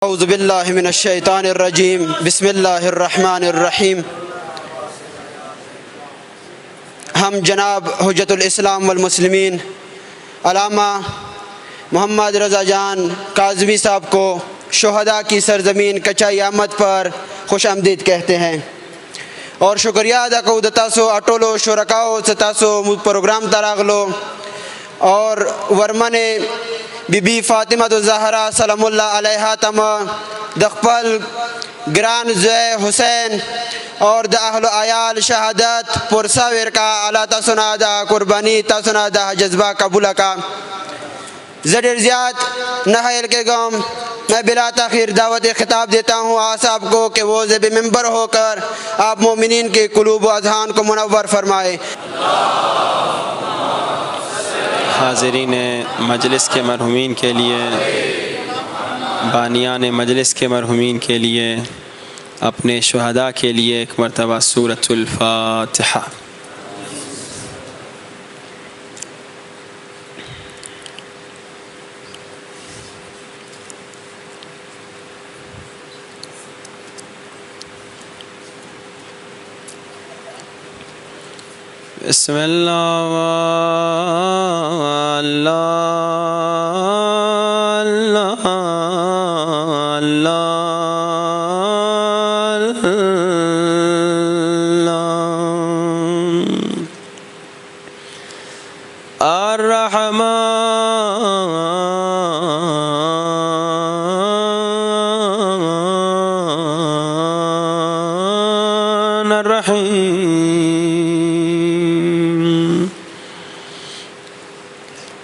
اعوذ باللہ من الشیطان الرجیم بسم اللہ الرحمن الرحیم۔ ہم جناب حجت الاسلام والمسلمین علامہ محمد رضا جان کاظمی صاحب کو شہداء کی سرزمین کچائی احمد پر خوش آمدید کہتے ہیں اور شکریہ ادا کو دتاسو اٹولو شرکاو ستاسو پروگرام تراغلو اور ورمن بی بی فاطمہ الزہرا سلام اللہ علیہ تم دخپل گران زوی حسین اور دا اہل عیال شہادت پرساور کا اللہ تسنا دا قربانی تسنا دا جذبہ قبول کا زدر زیاد نحیل کے گم میں بلا تاخیر دعوت خطاب دیتا ہوں آصاب کو کہ وہ زب ممبر ہو کر آپ مومنین کے قلوب و اذہان کو منور فرمائے۔ حاضرین مجلس کے مرحومین کے لیے، بانیان مجلس کے مرحومین کے لیے، اپنے شہداء کے لیے ایک مرتبہ سورۃ الفاتحہ۔ بسم اللہ اللہ اللہ اللہ الرحمن الرحیم۔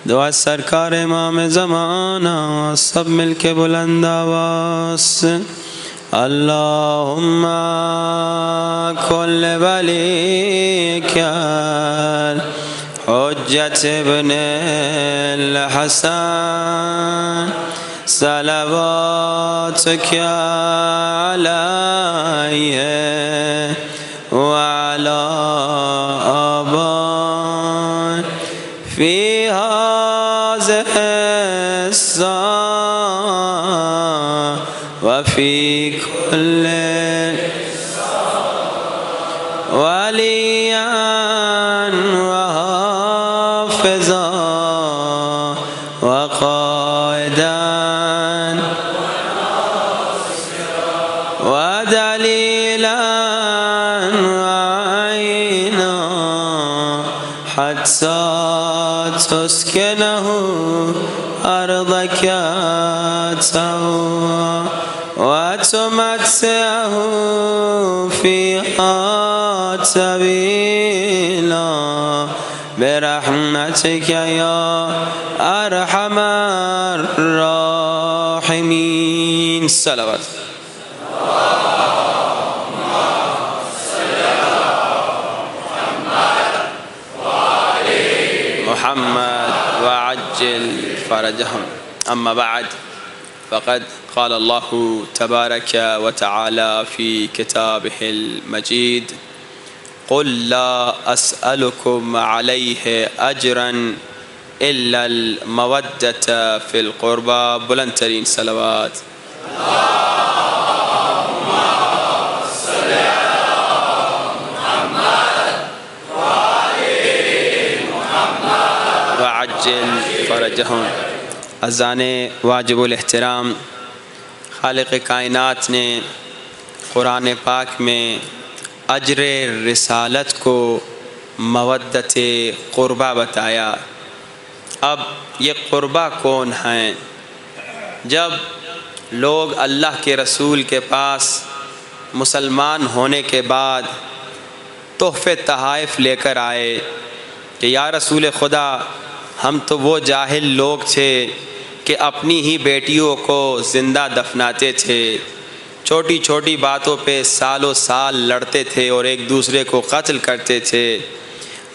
دعا سرکار امام زمانہ سب مل کے بلند آواز سے اللہم کل ولیک حجت ابن الحسن صلواتک علیہ وعلی آبائہ فی هذه الساعة وفي كل وليا وحافظا وقائدا ودليلا وعينا حتى تسكنه أرضك تهوى وتمتعه فيها طويلا برحمتك يا أرحم الراحمين۔ صلوات محمد وعجل فرجهم۔ أما بعد فقد قال الله تبارك وتعالى في كتابه المجيد قل لا أسألكم عليه أجرا إلا المودة في القربى۔ بلند ترین صلوات۔ وعجل فرجهم۔ اذان واجب الاحترام، خالق کائنات نے قرآن پاک میں اجر رسالت کو مودت قربہ بتایا۔ اب یہ قربہ کون ہیں؟ جب لوگ اللہ کے رسول کے پاس مسلمان ہونے کے بعد تحفے تحائف لے کر آئے کہ یا رسول خدا ہم تو وہ جاہل لوگ تھے کہ اپنی ہی بیٹیوں کو زندہ دفناتے تھے، چھوٹی چھوٹی باتوں پہ سالوں سال لڑتے تھے اور ایک دوسرے کو قتل کرتے تھے،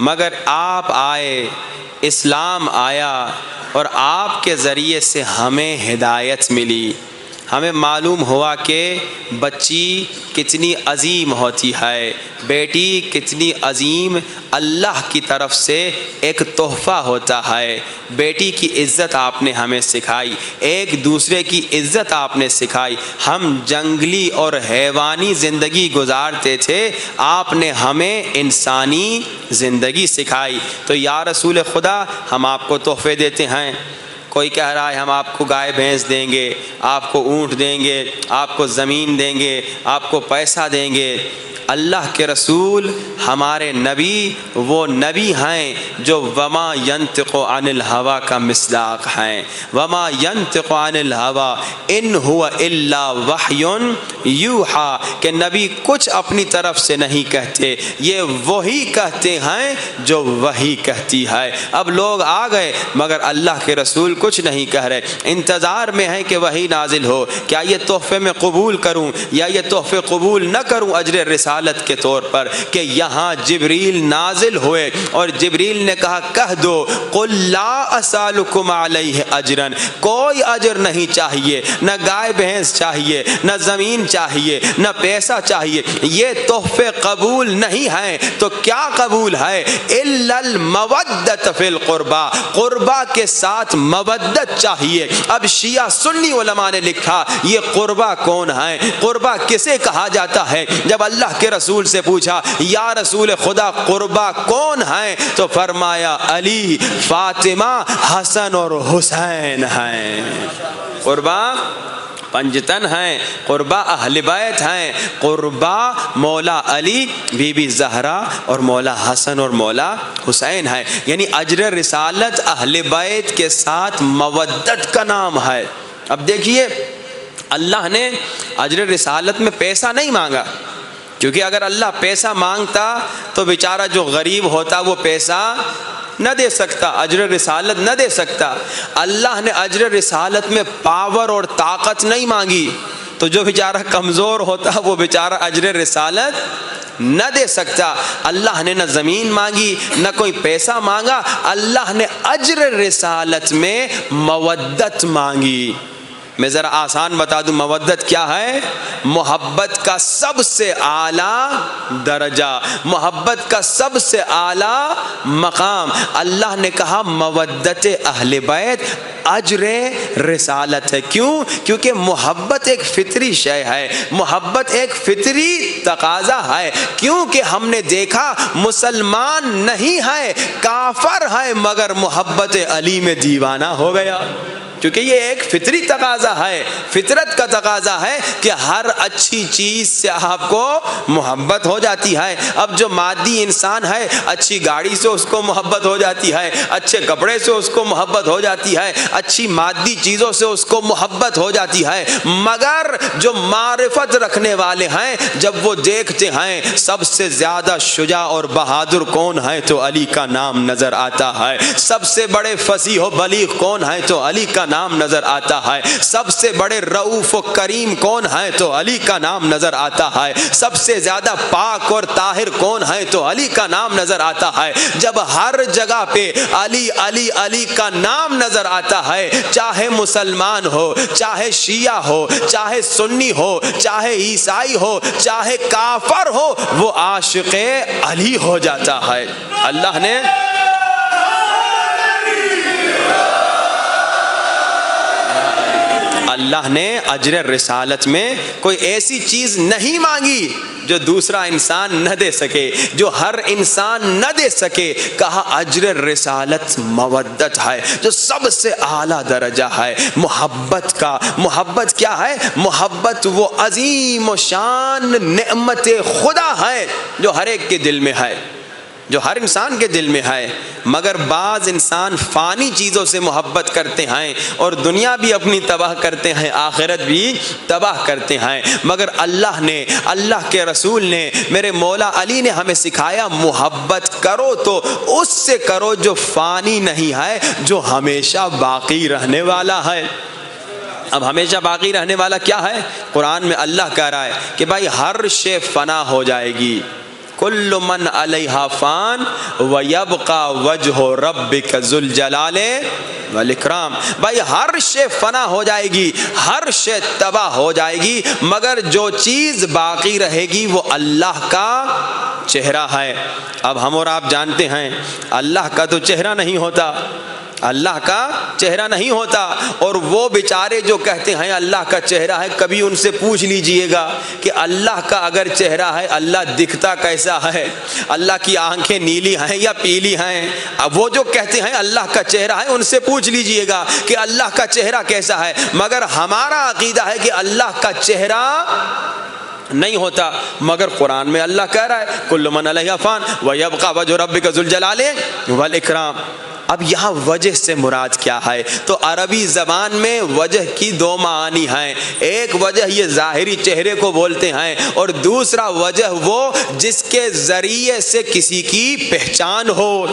مگر آپ آئے، اسلام آیا اور آپ کے ذریعے سے ہمیں ہدایت ملی، ہمیں معلوم ہوا کہ بچی کتنی عظیم ہوتی ہے، بیٹی کتنی عظیم اللہ کی طرف سے ایک تحفہ ہوتا ہے۔ بیٹی کی عزت آپ نے ہمیں سکھائی، ایک دوسرے کی عزت آپ نے سکھائی۔ ہم جنگلی اور حیوانی زندگی گزارتے تھے، آپ نے ہمیں انسانی زندگی سکھائی۔ تو یا رسول خدا، ہم آپ کو تحفے دیتے ہیں۔ کوئی کہہ رہا ہے ہم آپ کو گائے بھینس دیں گے، آپ کو اونٹ دیں گے، آپ کو زمین دیں گے، آپ کو پیسہ دیں گے۔ اللہ کے رسول ہمارے نبی وہ نبی ہیں جو وما ینطق عن الہوا کا مصداق ہیں۔ وما ینطق عن الہوا ان هو الا وحی یوحیٰ، کہ نبی کچھ اپنی طرف سے نہیں کہتے، یہ وہی کہتے ہیں جو وہی کہتی ہے۔ اب لوگ آ گئے مگر اللہ کے رسول کچھ نہیں کہہ رہے، انتظار میں ہیں کہ وہی نازل ہو۔ کیا یہ تحفے میں قبول کروں یا یہ تحفے قبول نہ کروں اجر رسالت کے طور پر؟ کہ یہاں جبریل نازل ہوئے اور جبریل نے کہا کہہ دو قل لا اسالکم علیہ اجرا، کوئی اجر نہیں چاہیے، نہ گائے بھینس چاہیے، نہ زمین چاہیے، نہ پیسہ چاہیے، یہ تحفے قبول نہیں ہیں۔ تو کیا قبول ہے؟ الا المودۃ فی القربى، قربا کے ساتھ مودت چاہیے۔ اب شیعہ سنی علماء نے لکھا یہ قربا کون ہے، قربا کسے کہا جاتا ہے؟ جب اللہ کے رسول سے پوچھا یا رسول خدا قربا کون ہیں، تو فرمایا علی، فاطمہ، حسن اور حسین ہیں۔ قربا پنجتن ہیں، قربا اہل بیت ہیں، قربا مولا علی، بی بی زہرا اور مولا حسن اور مولا حسین ہے۔ یعنی اجر رسالت اہل بیت کے ساتھ مودت کا نام ہے۔ اب دیکھیے اللہ نے اجر رسالت میں پیسہ نہیں مانگا، کیونکہ اگر اللہ پیسہ مانگتا تو بیچارہ جو غریب ہوتا وہ پیسہ نہ دے سکتا، اجر رسالت نہ دے سکتا۔ اللہ نے اجر رسالت میں پاور اور طاقت نہیں مانگی، تو جو بیچارہ کمزور ہوتا وہ بیچارہ اجر رسالت نہ دے سکتا۔ اللہ نے نہ زمین مانگی نہ کوئی پیسہ مانگا، اللہ نے اجر رسالت میں مودت مانگی۔ میں ذرا آسان بتا دوں مودت کیا ہے؟ محبت کا سب سے اعلیٰ درجہ، محبت کا سب سے اعلیٰ مقام۔ اللہ نے کہا مودت اہل بیت اجر رسالت ہے۔ کیوں؟ کیونکہ محبت ایک فطری شے ہے، محبت ایک فطری تقاضا ہے۔ کیونکہ ہم نے دیکھا مسلمان نہیں ہے، کافر ہے، مگر محبت علی میں دیوانہ ہو گیا، کیونکہ یہ ایک فطری تقاضا ہے، فطرت کا تقاضا ہے کہ ہر اچھی چیز سے آپ کو محبت ہو جاتی ہے۔ اب جو مادی انسان ہے، اچھی گاڑی سے اس کو محبت ہو جاتی ہے، اچھے کپڑے سے اس کو محبت ہو جاتی ہے، اچھی مادی چیزوں سے اس کو محبت ہو جاتی ہے، مگر جو معرفت رکھنے والے ہیں جب وہ دیکھتے ہیں سب سے زیادہ شجاع اور بہادر کون ہے تو علی کا نام نظر آتا ہے، سب سے بڑے فصیح و بلیغ کون ہے تو علی کا نام نظر آتا ہے، سب سے بڑے رؤوف و کریم کون ہے تو علی کا نام نظر آتا ہے، سب سے زیادہ پاک اور طاہر کون ہے تو علی کا نام نظر آتا ہے۔ جب ہر جگہ پہ علی علی علی کا نام نظر آتا ہے، چاہے مسلمان ہو، چاہے شیعہ ہو، چاہے سنی ہو، چاہے عیسائی ہو، چاہے کافر ہو، وہ عاشق علی ہو جاتا ہے۔ اللہ نے اجر رسالت میں کوئی ایسی چیز نہیں مانگی جو دوسرا انسان نہ دے سکے، جو ہر انسان نہ دے سکے۔ کہا اجر رسالت مودت ہے، جو سب سے اعلیٰ درجہ ہے محبت کا۔ محبت کیا ہے؟ محبت وہ عظیم و شان نعمت خدا ہے جو ہر ایک کے دل میں ہے، جو ہر انسان کے دل میں ہے، مگر بعض انسان فانی چیزوں سے محبت کرتے ہیں اور دنیا بھی اپنی تباہ کرتے ہیں، آخرت بھی تباہ کرتے ہیں۔ مگر اللہ نے، اللہ کے رسول نے، میرے مولا علی نے ہمیں سکھایا محبت کرو تو اس سے کرو جو فانی نہیں ہے، جو ہمیشہ باقی رہنے والا ہے۔ اب ہمیشہ باقی رہنے والا کیا ہے؟ قرآن میں اللہ کہہ رہا ہے کہ بھائی ہر شے فنا ہو جائے گی، کل من علیہا فان ویبقى وجہ ربک ذو الجلال والاکرام. بھائی ہر شے فنا ہو جائے گی، ہر شے تباہ ہو جائے گی، مگر جو چیز باقی رہے گی وہ اللہ کا چہرہ ہے. اب ہم اور آپ جانتے ہیں اللہ کا تو چہرہ نہیں ہوتا، اللہ کا چہرہ نہیں ہوتا. اور وہ بیچارے جو کہتے ہیں اللہ کا چہرہ ہے، کبھی ان سے پوچھ لیجئے گا کہ اللہ کا اگر چہرہ ہے اللہ دکھتا کیسا ہے؟ اللہ کی آنکھیں نیلی ہیں یا پیلی ہیں؟ اب وہ جو کہتے ہیں اللہ کا چہرہ ہے ان سے پوچھ لیجئے گا کہ اللہ کا چہرہ کیسا ہے. مگر ہمارا عقیدہ ہے کہ اللہ کا چہرہ نہیں ہوتا، مگر قرآن میں اللہ کہہ رہا ہے کل من علیہا فان ویبقى وجہ ربک ذو الجلال والاکرام. اب یہاں وجہ سے مراد کیا ہے؟ تو عربی زبان میں وجہ کی دو معانی ہیں. ایک وجہ یہ ظاہری چہرے کو بولتے ہیں، اور دوسرا وجہ وہ جس کے ذریعے سے کسی کی پہچان ہو،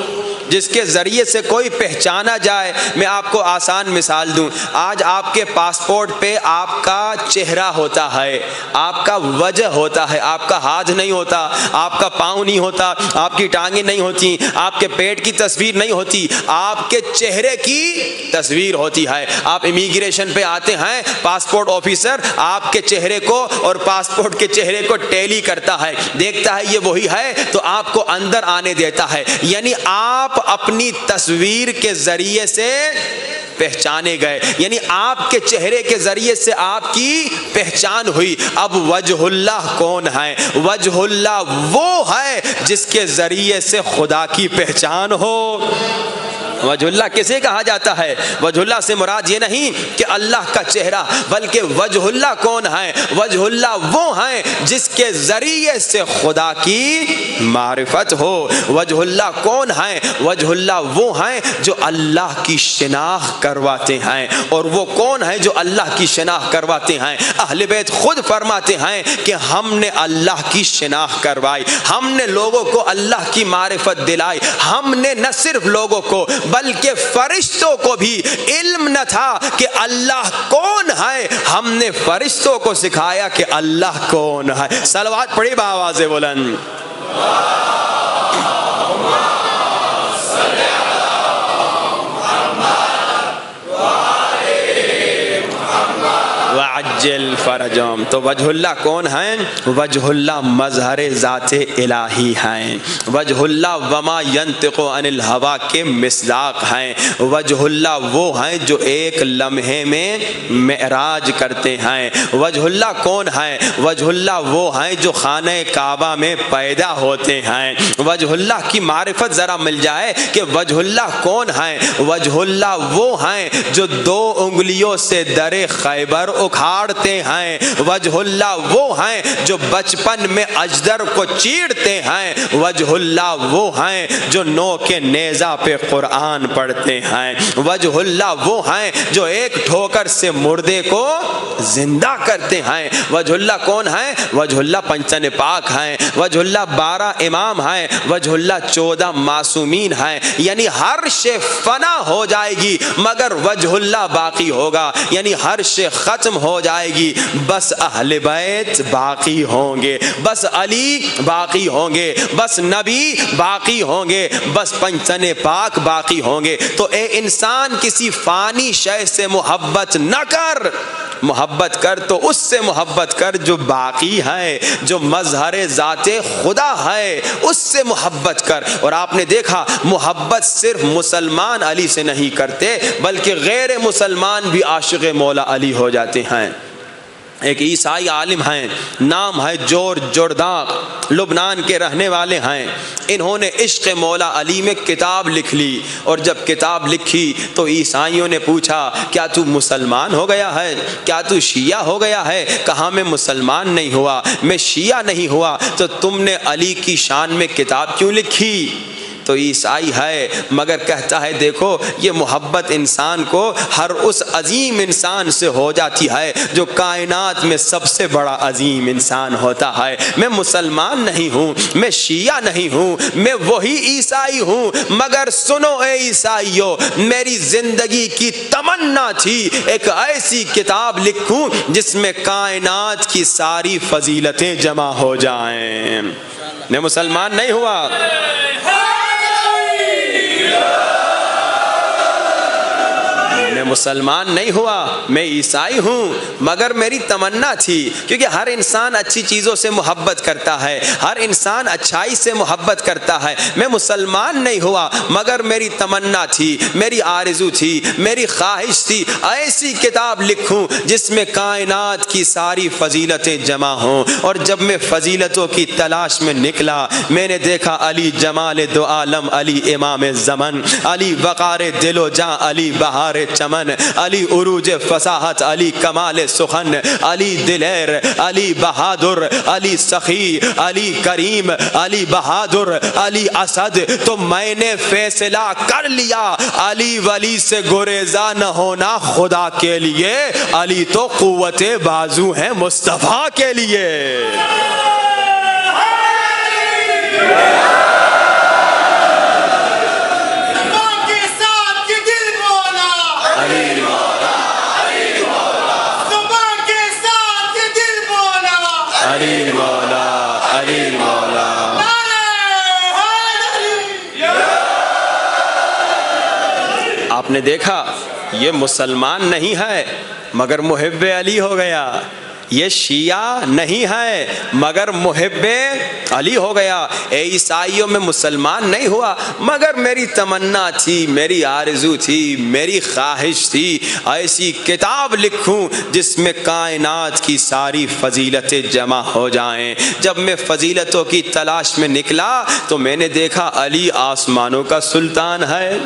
جس کے ذریعے سے کوئی پہچانا جائے. میں آپ کو آسان مثال دوں. آج آپ کے پاسپورٹ پہ آپ کا چہرہ ہوتا ہے، آپ کا وجہ ہوتا ہے، آپ کا ہاتھ نہیں ہوتا، آپ کا پاؤں نہیں ہوتا، آپ کی ٹانگیں نہیں ہوتی، آپ کے پیٹ کی تصویر نہیں ہوتی، آپ کے چہرے کی تصویر ہوتی ہے. آپ امیگریشن پہ آتے ہیں، پاسپورٹ آفیسر آپ کے چہرے کو اور پاسپورٹ کے چہرے کو ٹیلی کرتا ہے، دیکھتا ہے یہ وہی ہے تو آپ کو اندر آنے دیتا ہے. یعنی آپ اپنی تصویر کے ذریعے سے پہچانے گئے، یعنی آپ کے چہرے کے ذریعے سے آپ کی پہچان ہوئی. اب وجہ اللہ کون ہے؟ وجہ اللہ وہ ہے جس کے ذریعے سے خدا کی پہچان ہو. وجہ اللہ کسے کہا جاتا ہے؟ وجہ اللہ سے مراد یہ نہیں کہ اللہ کا چہرہ، بلکہ وجہ اللہ کون ہے؟ وجہ اللہ وہ ہیں جس کے ذریعے سے خدا کی معرفت ہو. وجہ اللہ کون ہے؟ وجہ اللہ وہ ہیں جو اللہ کی شناخت کرواتے ہیں. اور وہ کون ہے جو اللہ کی شناخت کرواتے ہیں؟ اہل بیت خود فرماتے ہیں کہ ہم نے اللہ کی شناخت کروائی، ہم نے لوگوں کو اللہ کی معرفت دلائی. ہم نے نہ صرف لوگوں کو بلکہ فرشتوں کو بھی علم نہ تھا کہ اللہ کون ہے، ہم نے فرشتوں کو سکھایا کہ اللہ کون ہے. صلوات پڑھی بآواز بلند. وعجل فرجهم. تو وجہ اللہ کون ہیں؟ وجہ اللہ مظہر ذات الہی ہیں. وجہ اللہ وما ینطق عن الہوا کے مصداق ہیں. وجہ اللہ وہ ہیں جو ایک لمحے میں معراج کرتے ہیں. وجہ اللہ کون ہیں؟ وجہ اللہ وہ ہیں جو خانہ کعبہ میں پیدا ہوتے ہیں. وجہ اللہ کی معرفت ذرا مل جائے کہ وجہ اللہ کون ہیں. وجہ اللہ وہ ہیں جو 2 انگلیوں سے در خیبر اکھاڑتے ہیں. وجہ اللہ وہ ہیں جو بچپن میں اجدر کو چیرتے ہیں. وجہ اللہ وہ ہیں جو نو کے نیزہ پہ قرآن پڑھتے ہیں. وجہ اللہ وہ ہیں جو ایک ٹھوکر سے مردے کو زندہ کرتے ہیں. وجہ اللہ کون ہیں؟ وجہ اللہ پنچن پاک ہیں. وجہ اللہ 12 امام ہیں. وجہ اللہ 14 معصومین ہیں. یعنی ہر شے فنا ہو جائے گی مگر وجہ اللہ باقی ہوگا. یعنی ہر شے ختم ہو جائے گی، بس اہل بیت باقی ہوں گے، بس علی باقی ہوں گے، بس نبی باقی ہوں گے، بس پنچن پاک باقی ہوں گے. تو اے انسان کسی فانی شے سے محبت نہ کر، محبت کر تو اس سے محبت کر جو باقی ہے، جو مظہر ذات خدا ہے، اس سے محبت کر. اور آپ نے دیکھا محبت صرف مسلمان علی سے نہیں کرتے بلکہ غیر مسلمان بھی عاشق مولا علی ہو جاتے ہیں. ایک عیسائی عالم ہیں، نام ہے جورج جورداق، لبنان کے رہنے والے ہیں. انہوں نے عشق مولا علی میں کتاب لکھ لی، اور جب کتاب لکھی تو عیسائیوں نے پوچھا کیا تو مسلمان ہو گیا ہے؟ کیا تو شیعہ ہو گیا ہے؟ کہا میں مسلمان نہیں ہوا، میں شیعہ نہیں ہوا. تو تم نے علی کی شان میں کتاب کیوں لکھی؟ تو عیسائی ہے مگر کہتا ہے دیکھو یہ محبت انسان کو ہر اس عظیم انسان سے ہو جاتی ہے جو کائنات میں سب سے بڑا عظیم انسان ہوتا ہے. میں مسلمان نہیں ہوں، میں شیعہ نہیں ہوں، میں وہی عیسائی ہوں، مگر سنو اے عیسائیو، میری زندگی کی تمنا تھی ایک ایسی کتاب لکھوں جس میں کائنات کی ساری فضیلتیں جمع ہو جائیں. میں مسلمان نہیں ہوا میں مسلمان نہیں ہوا، میں عیسائی ہوں، مگر میری تمنا تھی، کیونکہ ہر انسان اچھی چیزوں سے محبت کرتا ہے، ہر انسان اچھائی سے محبت کرتا ہے، میں مسلمان نہیں ہوا مگر میری تمنا تھی، میری آرزو تھی، میری خواہش تھی ایسی کتاب لکھوں جس میں کائنات کی ساری فضیلتیں جمع ہوں۔ اور جب میں فضیلتوں کی تلاش میں نکلا، میں نے دیکھا علی جمال دو عالم، علی امام زمن، علی وقار دل و جاں، علی بہار چمن، علی عروج فصاحت، علی کمال سخن، علی دلیر، علی بہادر، علی سخی، علی کریم، علی بہادر، علی اسد۔ تو میں نے فیصلہ کر لیا علی ولی سے گریزاں نہ ہونا خدا کے لیے، علی تو قوت بازو ہے مصطفیٰ کے لیے۔ علی مولا، علی مولا، آپ نے دیکھا یہ مسلمان نہیں ہے مگر محب علی ہو گیا، یہ شیعہ نہیں ہے مگر محب علی ہو گیا۔ اے عیسائیوں میں مسلمان نہیں ہوا مگر میری تمنا تھی، میری آرزو تھی، میری خواہش تھی ایسی کتاب لکھوں جس میں کائنات کی ساری فضیلتیں جمع ہو جائیں۔ جب میں فضیلتوں کی تلاش میں نکلا تو میں نے دیکھا علی آسمانوں کا سلطان ہے،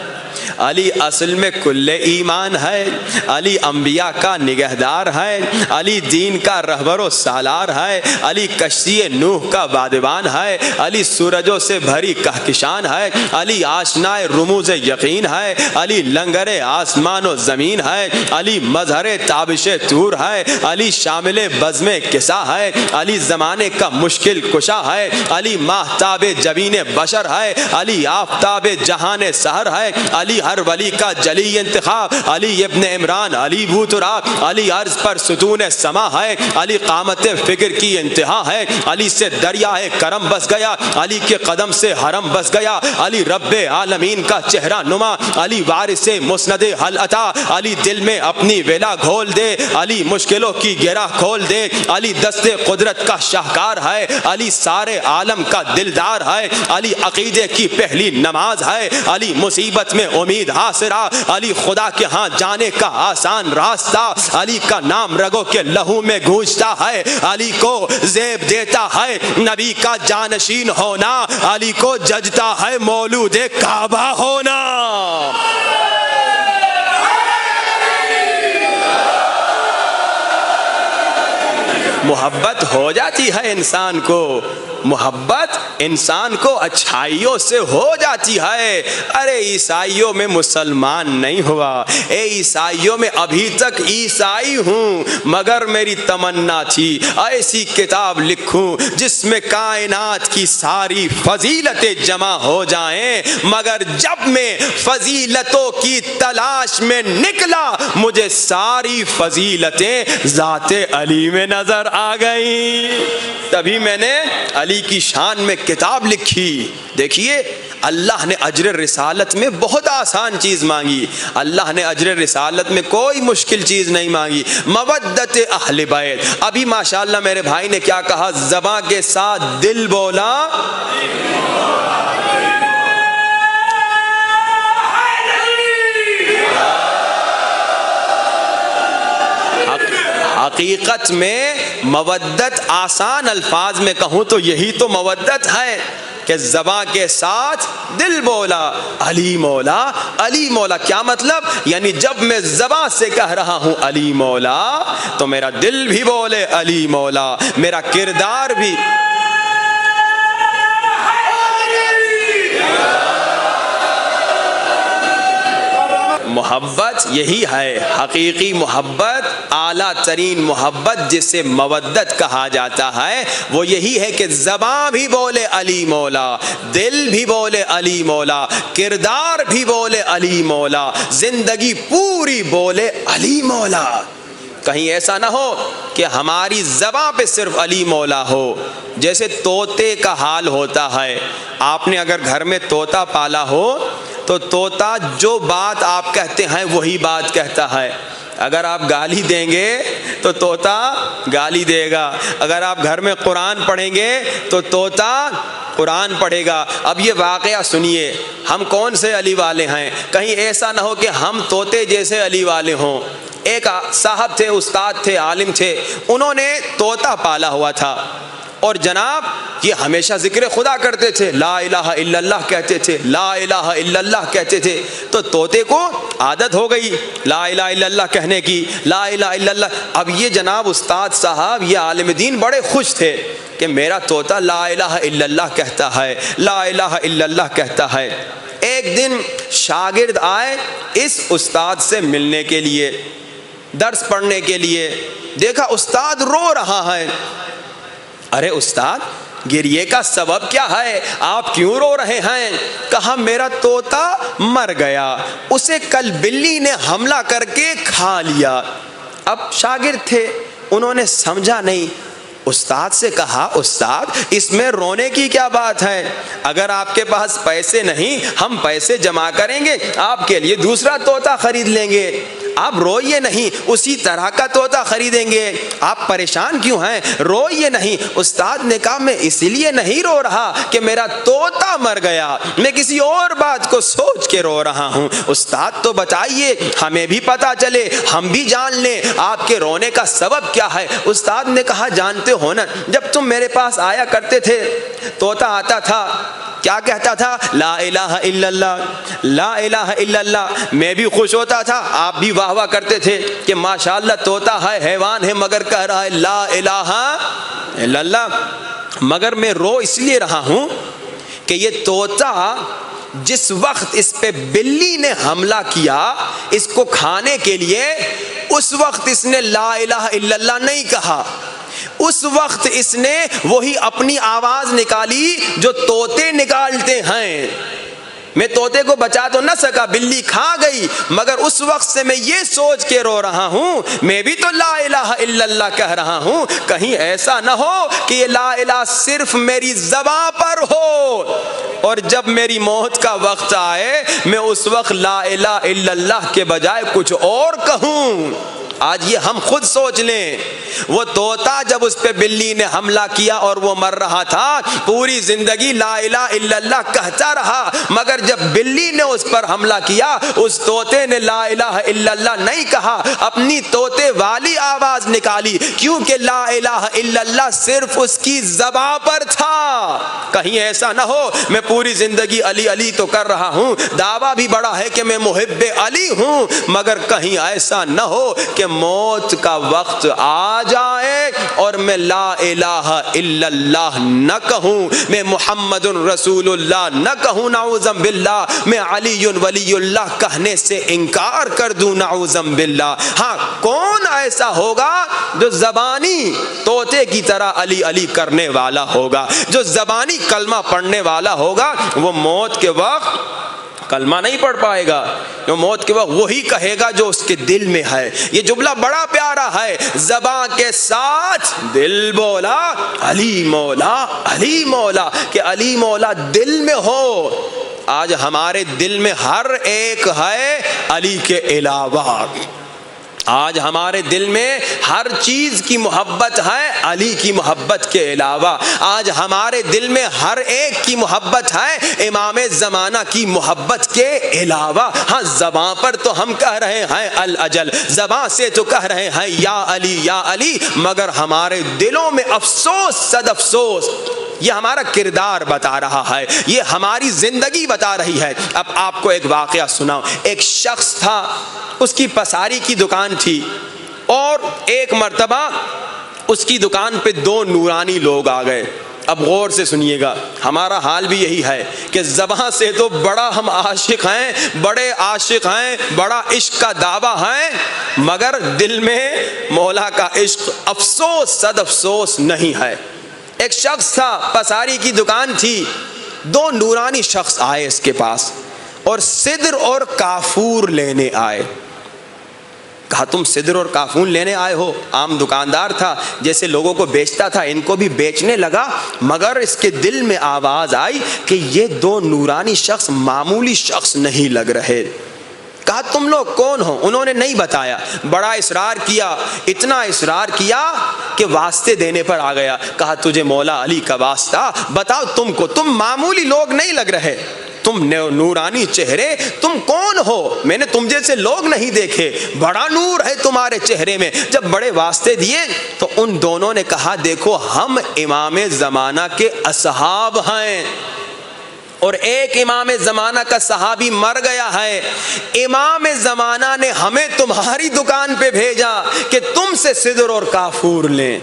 علی اصل میں کل ایمان ہے، علی انبیاء کا نگہدار ہے، علی دین کا رہبر و سالار ہے، علی کشتی نوح کا بادبان ہے، علی سورجوں سے بھری کہکشان ہے، علی آشنائے رموز یقین ہے، علی لنگر آسمان و زمین ہے، علی مظہر تابش طور ہے، علی شامل بزم کسا ہے، علی زمانے کا مشکل کشا ہے، علی ماہتاب جبین بشر ہے، علی آفتاب جہان سحر ہے، علی ہر ولی کا جلی انتخاب، علی ابن عمران، علی بو تراب، علی عرض پر ستون سما ہے، علی قامت فکر کی انتہا ہے، علی سے دریا کرم بس گیا، علی کے قدم سے حرم بس گیا، علی رب عالمین کا چہرہ نما، علی وارث مسند حل عطا، علی دل میں اپنی ولا گھول دے، علی مشکلوں کی گرہ کھول دے، علی دست قدرت کا شاہکار ہے، علی سارے عالم کا دلدار ہے، علی عقیدے کی پہلی نماز ہے، علی مصیبت میں امید حاصرہ، علی خدا کے ہاں جانے کا آسان راستہ، علی کا نام رگوں کے لہو میں گونجتا ہے، علی کو زیب دیتا ہے نبی کا جانشین ہونا، علی کو ججتا ہے مولود کعبہ ہونا۔ محبت ہو جاتی ہے انسان کو، محبت انسان کو اچھائیوں سے ہو جاتی ہے۔ ارے عیسائیوں میں مسلمان نہیں ہوا، اے عیسائیوں میں ابھی تک عیسائی ہوں مگر میری تمنا تھی ایسی کتاب لکھوں جس میں کائنات کی ساری فضیلتیں جمع ہو جائیں، مگر جب میں فضیلتوں کی تلاش میں نکلا مجھے ساری فضیلتیں ذات علی میں نظر آ گئی، تبھی میں نے علی کی شان میں کتاب لکھی۔ دیکھیے اللہ نے اجر رسالت میں بہت آسان چیز مانگی، اللہ نے اجر رسالت میں کوئی مشکل چیز نہیں مانگی، مودت اہل بیت۔ ابھی ماشاءاللہ میرے بھائی نے کیا کہا، زباں کے ساتھ دل بولا، حقیقت میں مودت آسان الفاظ میں کہوں تو یہی تو مودت ہے کہ زباں کے ساتھ دل بولا علی مولا، علی مولا۔ کیا مطلب؟ یعنی جب میں زباں سے کہہ رہا ہوں علی مولا تو میرا دل بھی بولے علی مولا، میرا کردار بھی۔ محبت یہی ہے، حقیقی محبت، اعلیٰ ترین محبت جسے مودت کہا جاتا ہے، وہ یہی ہے کہ زباں بھی بولے علی مولا، دل بھی بولے علی مولا، کردار بھی بولے علی مولا، زندگی پوری بولے علی مولا۔ کہیں ایسا نہ ہو کہ ہماری زبان پہ صرف علی مولا ہو، جیسے طوطے کا حال ہوتا ہے۔ آپ نے اگر گھر میں طوطا پالا ہو تو طوطا جو بات آپ کہتے ہیں وہی بات کہتا ہے۔ اگر آپ گالی دیں گے تو طوطا گالی دے گا، اگر آپ گھر میں قرآن پڑھیں گے تو طوطا قرآن پڑھے گا۔ اب یہ واقعہ سنیے، ہم کون سے علی والے ہیں؟ کہیں ایسا نہ ہو کہ ہم طوطے جیسے علی والے ہوں۔ ایک صاحب تھے، استاد تھے، عالم تھے، انہوں نے طوطا پالا ہوا تھا، اور جناب یہ ہمیشہ ذکر خدا کرتے تھے، لا الہ الا اللہ کہتے تھے، لا الہ الا اللہ کہتے تھے۔ تو طوطے کو عادت ہو گئی لا الہ الا اللہ کہنے کی، لا الہ الا اللہ۔ اب یہ جناب استاد صاحب، یہ عالم دین بڑے خوش تھے کہ میرا طوطا لا الہ الا اللہ کہتا ہے، لا الہ الا اللہ کہتا ہے۔ ایک دن شاگرد آئے اس استاد سے ملنے کے لیے، درس پڑھنے کے لیے، دیکھا استاد رو رہا ہے۔ ارے استاد، گریے کا سبب کیا ہے؟ آپ کیوں رو رہے ہیں؟ کہا میرا طوطا مر گیا، اسے کل بلی نے حملہ کر کے کھا لیا۔ اب شاگرد تھے، انہوں نے سمجھا نہیں۔ استاد سے کہا استاد اس میں رونے کی کیا بات ہے؟ اگر آپ کے پاس پیسے نہیں، ہم پیسے جمع کریں گے، آپ کے لیے دوسرا طوطا خرید لیں گے، آپ روئیے نہیں، اسی طرح کا طوطا خریدیں گے، آپ پریشان کیوں ہیں؟ روئیے نہیں۔ استاد نے کہا میں اس لیے نہیں رو رہا کہ میرا طوطا مر گیا، میں کسی اور بات کو سوچ کے رو رہا ہوں۔ استاد تو بتائیے، ہمیں بھی پتا چلے، ہم بھی جان لیں آپ کے رونے کا سبب کیا ہے۔ استاد نے کہا جانتے ہو نا، جب تم میرے پاس آیا کرتے تھے، طوطا آتا تھا، کیا کہتا تھا؟ لا الہ الا اللہ، لا الہ الا اللہ۔ میں بھی خوش ہوتا تھا، آپ بھی واہ واہ کرتے تھے کہ ماشاءاللہ طوطا ہے، حیوان ہے، مگر کہہ رہا ہے لا الہ الا اللہ۔ مگر میں رو اس لیے رہا ہوں کہ یہ طوطا جس وقت اس پہ بلی نے حملہ کیا اس کو کھانے کے لیے، اس وقت اس نے لا الہ الا اللہ نہیں کہا، اس وقت اس نے وہی اپنی آواز نکالی جو طوطے نکالتے ہیں۔ میں طوطے کو بچا تو نہ سکا، بلی کھا گئی، مگر اس وقت سے میں یہ سوچ کے رو رہا ہوں میں بھی تو لا الہ الا اللہ کہہ رہا ہوں، کہیں ایسا نہ ہو کہ یہ لا الہ صرف میری زبان پر ہو، اور جب میری موت کا وقت آئے میں اس وقت لا الہ الا اللہ کے بجائے کچھ اور کہوں۔ آج یہ ہم خود سوچ لیں، وہ طوطا جب اس پہ بلی نے حملہ کیا اور وہ مر رہا تھا، پوری زندگی لا الہ الا اللہ کہتا رہا، مگر جب بلی نے اس پر حملہ کیا اس طوطے نے لا الہ الا اللہ نہیں کہا، اپنی طوطے والی آواز نکالی، کیونکہ لا الہ الا اللہ صرف اس کی زبان پر تھا۔ کہیں ایسا نہ ہو میں پوری زندگی علی علی تو کر رہا ہوں، دعویٰ بھی بڑا ہے کہ میں محب علی ہوں، مگر کہیں ایسا نہ ہو کہ موت کا وقت آ جائے اور میں لا الہ الا اللہ نہ کہوں، میں محمد رسول اللہ نہ کہوں، نعوذ باللہ، میں علی ولی اللہ کہنے سے انکار کر دوں، نعوذ باللہ۔ ہاں کون ایسا ہوگا جو زبانی طوطے کی طرح علی علی کرنے والا ہوگا، جو زبانی کلمہ پڑھنے والا ہوگا، وہ موت کے وقت کلمہ نہیں پڑھ پائے گا، جو موت کے وقت وہی کہے گا جو اس کے دل میں ہے۔ یہ جملہ بڑا پیارا ہے، زبان کے ساتھ دل بولا علی مولا، علی مولا، کہ علی مولا دل میں ہو۔ آج ہمارے دل میں ہر ایک ہے علی کے علاوہ، آج ہمارے دل میں ہر چیز کی محبت ہے علی کی محبت کے علاوہ، آج ہمارے دل میں ہر ایک کی محبت ہے امام زمانہ کی محبت کے علاوہ۔ ہاں زبان پر تو ہم کہہ رہے ہیں الاجل، زبان سے تو کہہ رہے ہیں یا علی یا علی، مگر ہمارے دلوں میں افسوس صد افسوس۔ یہ ہمارا کردار بتا رہا ہے، یہ ہماری زندگی بتا رہی ہے۔ اب آپ کو ایک واقعہ سناؤں۔ ایک شخص تھا، اس کی پساری کی دکان تھی، اور ایک مرتبہ اس کی دکان پہ دو نورانی لوگ آ گئے۔ اب غور سے سنیے گا، ہمارا حال بھی یہی ہے کہ زبان سے تو بڑا ہم عاشق ہیں، بڑے عاشق ہیں، بڑا عشق کا دعویٰ ہیں، مگر دل میں مولا کا عشق افسوس صد افسوس نہیں ہے۔ ایک شخص تھا، پساری کی دکان تھی، دو نورانی شخص آئے اس کے پاس اور سدر اور کافور لینے آئے۔ کہا تم سدر اور کافور لینے آئے ہو؟ عام دکاندار تھا، جیسے لوگوں کو بیچتا تھا ان کو بھی بیچنے لگا، مگر اس کے دل میں آواز آئی کہ یہ دو نورانی شخص معمولی شخص نہیں لگ رہے۔ کہا تم لوگ کون ہو؟ انہوں نے نہیں بتایا، بڑا اصرار کیا، اتنا اصرار کیا کہ واسطے دینے پر آ گیا۔ کہا تجھے مولا علی کا واسطہ، بتاؤ تم معمولی لوگ نہیں لگ رہے، تم نورانی چہرے، تم کون ہو؟ میں نے تم جیسے لوگ نہیں دیکھے، بڑا نور ہے تمہارے چہرے میں۔ جب بڑے واسطے دیے تو ان دونوں نے کہا دیکھو ہم امام زمانہ کے اصحاب ہیں، اور ایک امام زمانہ کا صحابی مر گیا ہے، امام زمانہ نے ہمیں تمہاری دکان پہ بھیجا کہ تم سے سدر اور کافور لیں۔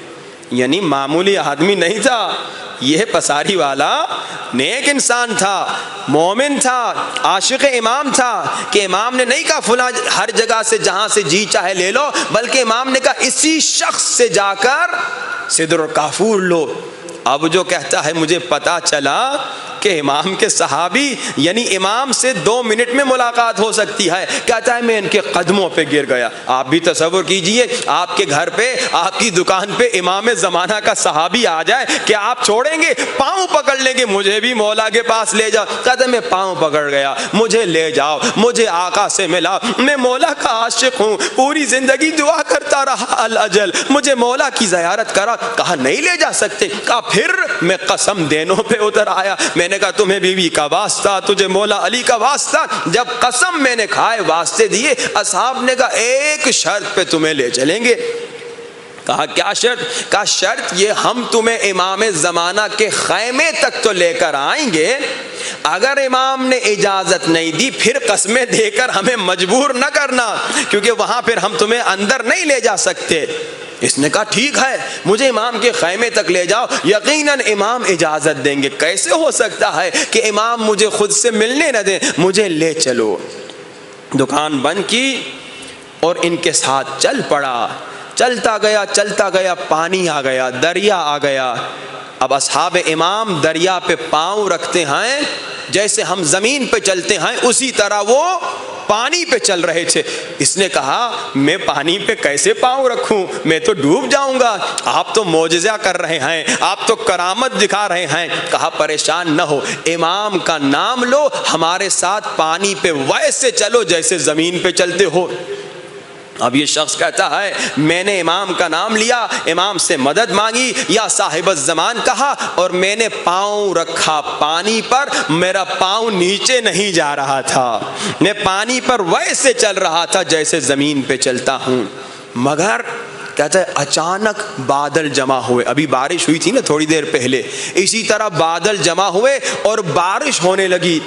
یعنی معمولی آدمی نہیں تھا یہ، پساری والا نیک انسان تھا، مومن تھا، عاشق امام تھا، کہ امام نے نہیں کہا فلاں ہر جگہ سے جہاں سے جی چاہے لے لو، بلکہ امام نے کہا اسی شخص سے جا کر سدر اور کافور لو۔ اب جو کہتا ہے مجھے پتا چلا کہ امام کے صحابی، یعنی امام سے 2 منٹ میں ملاقات ہو سکتی ہے، کہتا ہے میں ان کے قدموں پہ گر گیا۔ آپ بھی تصور کیجئے آپ کے گھر پہ، آپ کی دکان پہ امام زمانہ کا صحابی آ جائے، کہ آپ چھوڑیں گے؟ پاؤں پکڑ لیں گے، مجھے بھی مولا کے پاس لے جاؤ۔ کہتا ہے میں پاؤں پکڑ گیا، مجھے لے جاؤ، مجھے آقا سے ملا، میں مولا کا عاشق ہوں، پوری زندگی دعا کرتا رہا الاجل، مجھے مولا کی زیارت کرا۔ کہا نہیں لے جا سکتے۔ کہا پھر میں قسم دینوں پہ اتر آیا، میں نے کہا تمہیں بیوی کا واسطہ، تجھے مولا علی کا واسطہ۔ جب قسم میں نے کھائے، واسطے دیے، اصحاب نے کہا ایک شرط پہ تمہیں لے چلیں گے۔ کہا کیا شرط؟ کہا شرط یہ ہم تمہیں امام زمانہ کے خیمے تک تو لے کر آئیں گے، اگر امام نے اجازت نہیں دی پھر قسمیں دے کر ہمیں مجبور نہ کرنا، کیونکہ وہاں پھر ہم تمہیں اندر نہیں لے جا سکتے۔ اس نے کہا ٹھیک ہے، مجھے امام کے خیمے تک لے جاؤ، یقیناً امام اجازت دیں گے۔ کیسے ہو سکتا ہے کہ امام مجھے خود سے ملنے نہ دیں؟ مجھے لے چلو۔ دکان بند کی اور ان کے ساتھ چل پڑا، چلتا گیا، پانی آ گیا، دریا آ گیا۔ اب اصحاب امام دریا پہ پاؤں رکھتے ہیں، جیسے ہم زمین پہ چلتے ہیں اسی طرح وہ پانی پہ چل رہے تھے۔ اس نے کہا میں پانی پہ کیسے پاؤں رکھوں، میں تو ڈوب جاؤں گا، آپ تو معجزہ کر رہے ہیں، آپ تو کرامت دکھا رہے ہیں۔ کہا پریشان نہ ہو، امام کا نام لو، ہمارے ساتھ پانی پہ ویسے چلو جیسے زمین پہ چلتے ہو۔ اب یہ شخص کہتا ہے میں نے امام کا نام لیا، امام سے مدد مانگی، یا صاحب الزمان کہا، اور میں نے پاؤں رکھا پانی پر، میرا پاؤں نیچے نہیں جا رہا تھا، میں پانی پر ویسے چل رہا تھا جیسے زمین پہ چلتا ہوں۔ مگر کہتا ہے اچانک بادل جمع ہوئے، ابھی بارش ہوئی تھی نا تھوڑی دیر پہلے، اسی طرح بادل جمع ہوئے اور بارش ہونے لگی۔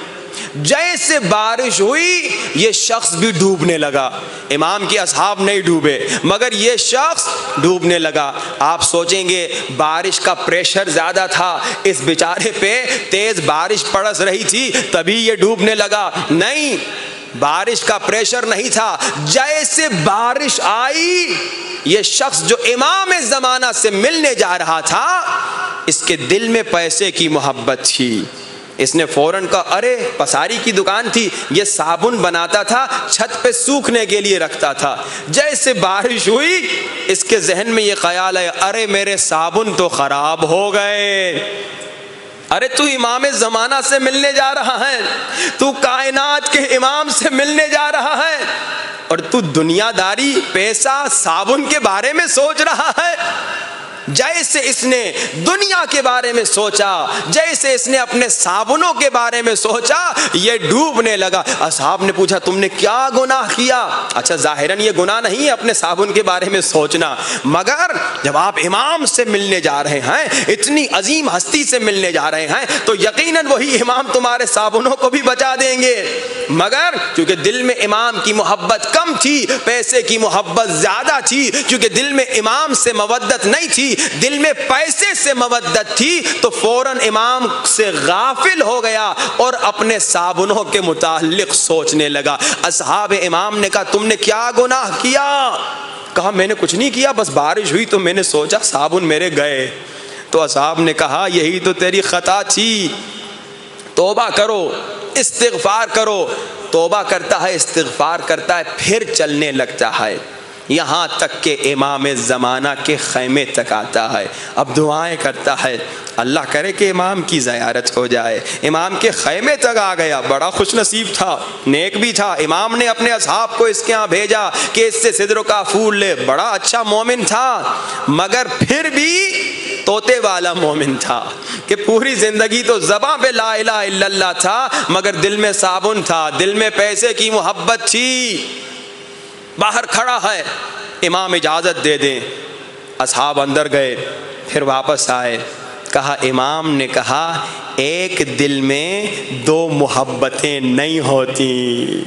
جیسے بارش ہوئی یہ شخص بھی ڈوبنے لگا، امام کے اصحاب نہیں ڈوبے مگر یہ شخص ڈوبنے لگا۔ آپ سوچیں گے بارش کا پریشر زیادہ تھا اس بیچارے پہ، تیز بارش پڑس رہی تھی تبھی یہ ڈوبنے لگا، نہیں، بارش کا پریشر نہیں تھا۔ جیسے بارش آئی یہ شخص جو امام زمانہ سے ملنے جا رہا تھا، اس کے دل میں پیسے کی محبت تھی۔ اس نے فوراً کہا ارے پساری کی دکان تھی، یہ صابن بناتا تھا، چھت پہ سوکھنے کے لیے رکھتا تھا۔ جیسے بارش ہوئی اس کے ذہن میں یہ خیال ہے ارے میرے صابن تو خراب ہو گئے۔ ارے تو امام زمانہ سے ملنے جا رہا ہے، تو کائنات کے امام سے ملنے جا رہا ہے، اور تو دنیا داری، پیسہ، صابن کے بارے میں سوچ رہا ہے۔ جیسے اس نے دنیا کے بارے میں سوچا، جیسے اس نے اپنے صابنوں کے بارے میں سوچا، یہ ڈوبنے لگا۔ اصحاب نے پوچھا تم نے کیا گناہ کیا؟ اچھا ظاہراً یہ گناہ نہیں ہے اپنے صابن کے بارے میں سوچنا، مگر جب آپ امام سے ملنے جا رہے ہیں، اتنی عظیم ہستی سے ملنے جا رہے ہیں، تو یقیناً وہی امام تمہارے صابنوں کو بھی بچا دیں گے۔ مگر کیونکہ دل میں امام کی محبت کم تھی، پیسے کی محبت زیادہ تھی، کیونکہ دل میں امام سے مودت نہیں تھی، دل میں پیسے سے مودت تھی، تو فوراً امام سے غافل ہو گیا اور اپنے صابنوں کے متعلق سوچنے لگا۔ اصحاب امام نے کہا تم نے کیا گناہ کیا؟ کہا میں نے کچھ نہیں کیا، بس بارش ہوئی تو میں نے سوچا صابن میرے گئے۔ تو اصحاب نے کہا یہی تو تیری خطا تھی، توبہ کرو، استغفار کرو۔ توبہ کرتا ہے، استغفار کرتا ہے، پھر چلنے لگتا ہے۔ یہاں تک کہ امام زمانہ کے خیمے تک آتا ہے. اب دعائیں کرتا ہے اللہ کرے کہ امام کی زیارت ہو جائے. امام کے خیمے تک آ گیا, بڑا خوش نصیب تھا, نیک بھی تھا. امام نے اپنے اصحاب کو اس کے یہاں بھیجا کہ اس سے صدر و کافور لے. بڑا اچھا مومن تھا, مگر پھر بھی طوطے والا مومن تھا کہ پوری زندگی تو زباں پہ لا الہ الا اللہ تھا, مگر دل میں صابن تھا, دل میں پیسے کی محبت تھی. باہر کھڑا ہے, امام اجازت دے دیں. اصحاب اندر گئے, پھر واپس آئے. کہا امام نے کہا ایک دل میں دو محبتیں نہیں ہوتی.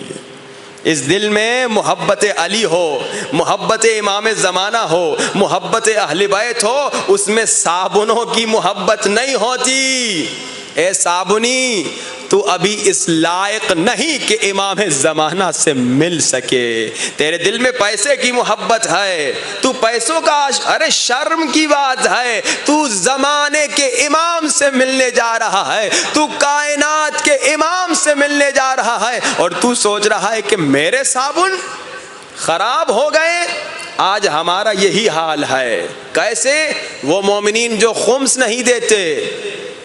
اس دل میں محبت علی ہو, محبت امام زمانہ ہو, محبت اہل بیت ہو, اس میں صابنوں کی محبت نہیں ہوتی. اے صابنی, تو ابھی اس لائق نہیں کہ امام زمانہ سے مل سکے. تیرے دل میں پیسے کی محبت ہے, تو پیسوں کا ارے شرم کی بات ہے. تو زمانے کے امام سے ملنے جا رہا ہے, تو کائنات کے امام سے ملنے جا رہا ہے, اور تو سوچ رہا ہے کہ میرے صابن خراب ہو گئے. آج ہمارا یہی حال ہے. کیسے؟ وہ مومنین جو خمس نہیں دیتے,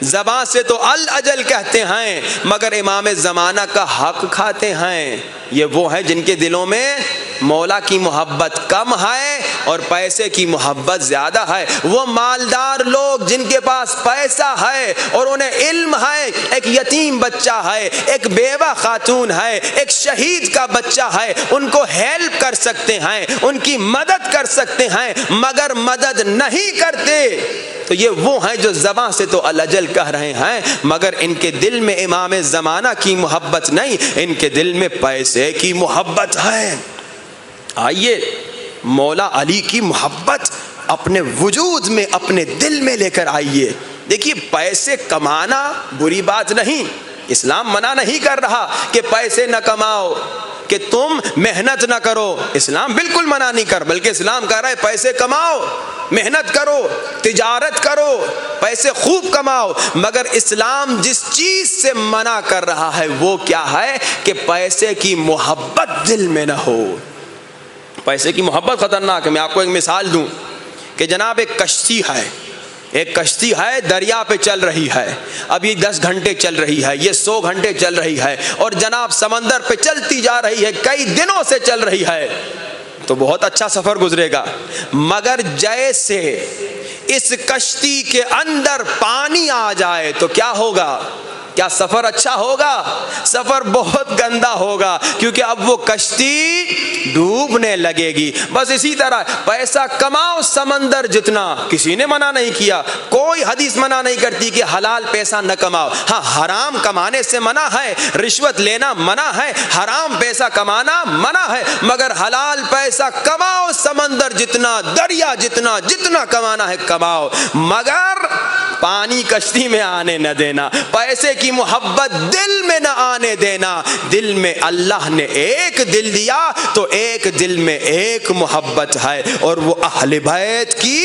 زباں سے تو الاجل کہتے ہیں, مگر امام زمانہ کا حق کھاتے ہیں. یہ وہ ہیں جن کے دلوں میں مولا کی محبت کم ہے اور پیسے کی محبت زیادہ ہے. وہ مالدار لوگ جن کے پاس پیسہ ہے اور انہیں علم ہے, ایک یتیم بچہ ہے, ایک بیوہ خاتون ہے, ایک شہید کا بچہ ہے, ان کو ہیلپ کر سکتے ہیں, ان کی مدد کر سکتے ہیں, مگر مدد نہیں کرتے. تو یہ وہ ہیں جو زباں سے تو الاجل کہہ رہے ہیں, مگر ان کے دل میں امام زمانہ کی محبت نہیں, ان کے دل میں پیسے کی محبت ہے. آئیے مولا علی کی محبت اپنے وجود میں, اپنے دل میں لے کر آئیے. دیکھیے پیسے کمانا بری بات نہیں, اسلام منع نہیں کر رہا کہ پیسے نہ کماؤ, کہ تم محنت نہ کرو. اسلام بالکل منع نہیں کر, بلکہ اسلام کہہ رہا ہے پیسے کماؤ, محنت کرو, تجارت کرو, پیسے خوب کماؤ. مگر اسلام جس چیز سے منع کر رہا ہے وہ کیا ہے کہ پیسے کی محبت دل میں نہ ہو. پیسے کی محبت خطرناک ہے. میں آپ کو ایک مثال دوں کہ جناب ایک کشتی ہے دریا پہ چل رہی ہے. اب یہ 10 گھنٹے چل رہی ہے, یہ 100 گھنٹے چل رہی ہے, اور جناب سمندر پہ چلتی جا رہی ہے, کئی دنوں سے چل رہی ہے, تو بہت اچھا سفر گزرے گا. مگر جیسے اس کشتی کے اندر پانی آ جائے تو کیا ہوگا؟ کیا سفر اچھا ہوگا؟ سفر بہت گندا ہوگا, کیونکہ اب وہ کشتی ڈوبنے لگے گی. بس اسی طرح پیسہ کماؤ سمندر جتنا, کسی نے منع نہیں کیا, کوئی حدیث منع نہیں کرتی کہ حلال پیسہ نہ کماؤ. ہاں حرام کمانے سے منع ہے, رشوت لینا منع ہے, حرام پیسہ کمانا منع ہے, مگر حلال پیسہ کماؤ سمندر جتنا, دریا جتنا, جتنا کمانا ہے کماؤ, مگر پانی کشتی میں آنے نہ دینا, پیسے کی محبت دل میں نہ آنے دینا. دل میں اللہ نے ایک دل دیا تو ایک دل میں ایک محبت ہے, اور وہ اہل بیت کی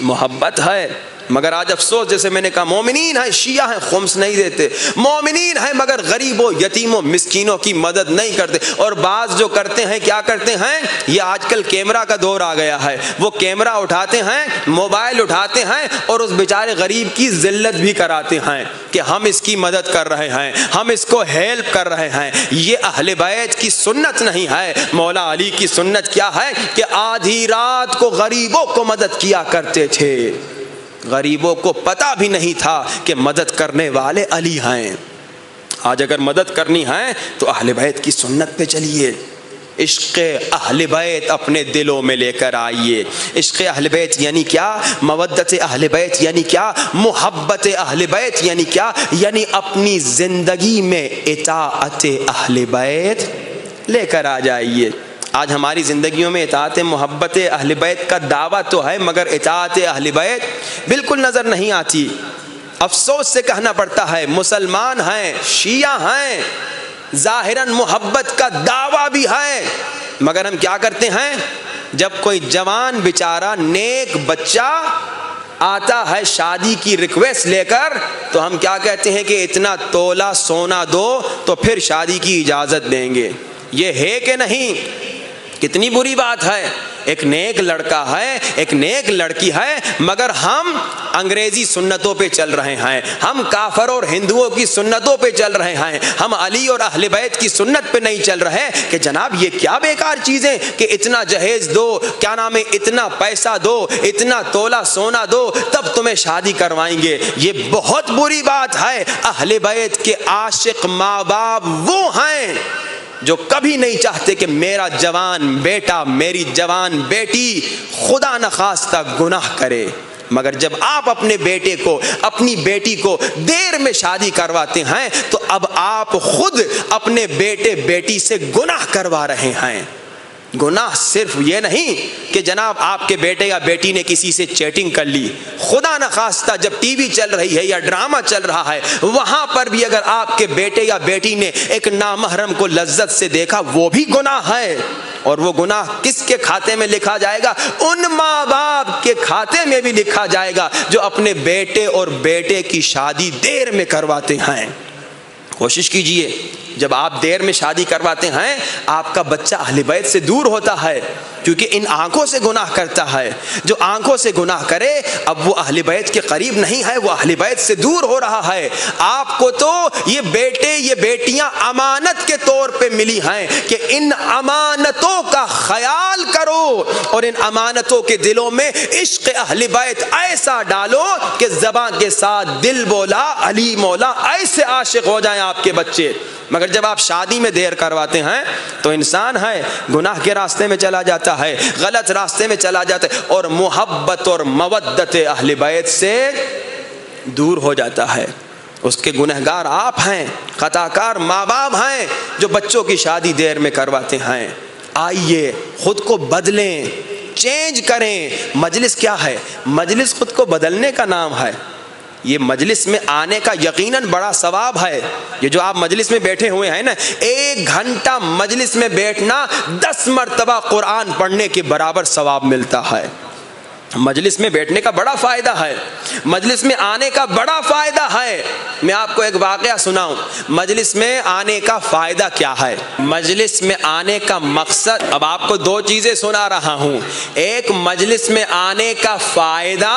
محبت ہے. مگر آج افسوس, جیسے میں نے کہا, مومنین ہیں, شیعہ ہیں, خمس نہیں دیتے, مومنین ہیں مگر غریبوں, یتیموں, مسکینوں کی مدد نہیں کرتے. اور بعض جو کرتے ہیں کیا کرتے ہیں, یہ آج کل کیمرہ کا دور آ گیا ہے, وہ کیمرہ اٹھاتے ہیں, موبائل اٹھاتے ہیں, اور اس بیچارے غریب کی ذلت بھی کراتے ہیں کہ ہم اس کی مدد کر رہے ہیں, ہم اس کو ہیلپ کر رہے ہیں. یہ اہل بیت کی سنت نہیں ہے. مولا علی کی سنت کیا ہے کہ آدھی رات کو غریبوں کو مدد کیا کرتے تھے. غریبوں کو پتہ بھی نہیں تھا کہ مدد کرنے والے علی ہیں. آج اگر مدد کرنی ہے تو اہل بیت کی سنت پہ چلیے. عشق اہل بیت اپنے دلوں میں لے کر آئیے. عشق اہل بیت یعنی کیا؟ مودت اہل بیت یعنی کیا؟ محبت اہل بیت یعنی کیا؟ یعنی اپنی زندگی میں اطاعت اہل بیت لے کر آ جائیے. آج ہماری زندگیوں میں اطاعت محبت اہل بیت کا دعویٰ تو ہے, مگر اطاعت اہل بیت بالکل نظر نہیں آتی. افسوس سے کہنا پڑتا ہے, مسلمان ہیں, شیعہ ہیں, ظاہراً محبت کا دعویٰ بھی ہے, مگر ہم کیا کرتے ہیں, جب کوئی جوان بیچارہ نیک بچہ آتا ہے شادی کی ریکویسٹ لے کر, تو ہم کیا کہتے ہیں کہ اتنا تولہ سونا دو تو پھر شادی کی اجازت دیں گے. یہ ہے کہ نہیں؟ کتنی بری بات ہے. ایک نیک لڑکا ہے, ایک نیک لڑکی ہے, مگر ہم انگریزی سنتوں پہ چل رہے ہیں, ہم کافر اور ہندوؤں کی سنتوں پہ چل رہے ہیں, ہم علی اور اہل بیت کی سنت پہ نہیں چل رہے کہ جناب یہ کیا بیکار چیزیں کہ اتنا جہیز دو, کیا نام ہے, اتنا پیسہ دو, اتنا تولہ سونا دو تب تمہیں شادی کروائیں گے. یہ بہت بری بات ہے. اہل بیت کے عاشق ماں باپ وہ ہیں جو کبھی نہیں چاہتے کہ میرا جوان بیٹا, میری جوان بیٹی خدا نخواستہ گناہ کرے. مگر جب آپ اپنے بیٹے کو, اپنی بیٹی کو دیر میں شادی کرواتے ہیں تو اب آپ خود اپنے بیٹے بیٹی سے گناہ کروا رہے ہیں. گناہ صرف یہ نہیں کہ جناب آپ کے بیٹے یا بیٹی نے کسی سے چیٹنگ کر لی, خدا نخواستہ جب ٹی وی چل رہی ہے یا ڈرامہ چل رہا ہے وہاں پر بھی اگر آپ کے بیٹے یا بیٹی نے ایک نامحرم کو لذت سے دیکھا وہ بھی گناہ ہے. اور وہ گناہ کس کے کھاتے میں لکھا جائے گا؟ ان ماں باپ کے کھاتے میں بھی لکھا جائے گا جو اپنے بیٹے اور بیٹے کی شادی دیر میں کرواتے ہیں. کوشش کیجئے جب آپ دیر میں شادی کرواتے ہیں آپ کا بچہ اہل بیت سے دور ہوتا ہے, کیونکہ ان آنکھوں سے گناہ کرتا ہے. جو آنکھوں سے گناہ کرے اب وہ اہل بیت کے قریب نہیں ہے, وہ اہل بیت سے دور ہو رہا ہے. آپ کو تو یہ بیٹے یہ بیٹیاں امانت کے طور پہ ملی ہیں کہ ان امانتوں کا خیال کرو اور ان امانتوں کے دلوں میں عشق اہل بیت ایسا ڈالو کہ زبان کے ساتھ دل بولا علی مولا ایسے عاشق ہو جائیں آپ کے بچے. مگر جب آپ شادی میں دیر کرواتے ہیں تو انسان ہے گناہ کے راستے میں چلا جاتا ہے, غلط راستے میں چلا جاتا ہے اور محبت اور مودت اہل بیت سے دور ہو جاتا ہے. اس کے گنہگار آپ ہیں, خطا کار ماں باپ ہیں جو بچوں کی شادی دیر میں کرواتے ہیں. آئیے خود کو بدلیں, چینج کریں. مجلس کیا ہے؟ مجلس خود کو بدلنے کا نام ہے. یہ مجلس میں آنے کا یقیناً بڑا ثواب ہے. یہ جو آپ مجلس میں بیٹھے ہوئے ہیں نا, 1 گھنٹہ مجلس میں بیٹھنا 10 مرتبہ قرآن پڑھنے کے برابر ثواب ملتا ہے. مجلس میں بیٹھنے کا بڑا فائدہ ہے, مجلس میں آنے کا بڑا فائدہ ہے. میں آپ کو ایک واقعہ سناؤں. مجلس میں آنے کا فائدہ کیا ہے؟ مجلس میں آنے کا مقصد, اب آپ کو 2 چیزیں سنا رہا ہوں. ایک مجلس میں آنے کا فائدہ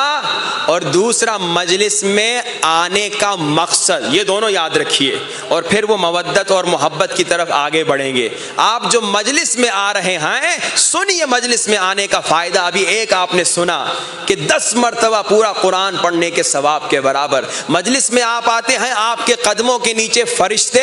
اور دوسرا مجلس میں آنے کا مقصد. یہ دونوں یاد رکھیے اور پھر وہ مودت اور محبت کی طرف آگے بڑھیں گے. آپ جو مجلس میں آ رہے ہیں سنیے مجلس میں آنے کا فائدہ. ابھی ایک آپ نے سنا کہ 10 مرتبہ پورا قرآن پڑھنے کے ثواب کے برابر. مجلس میں آپ آتے ہیں, آپ کے قدموں کے نیچے فرشتے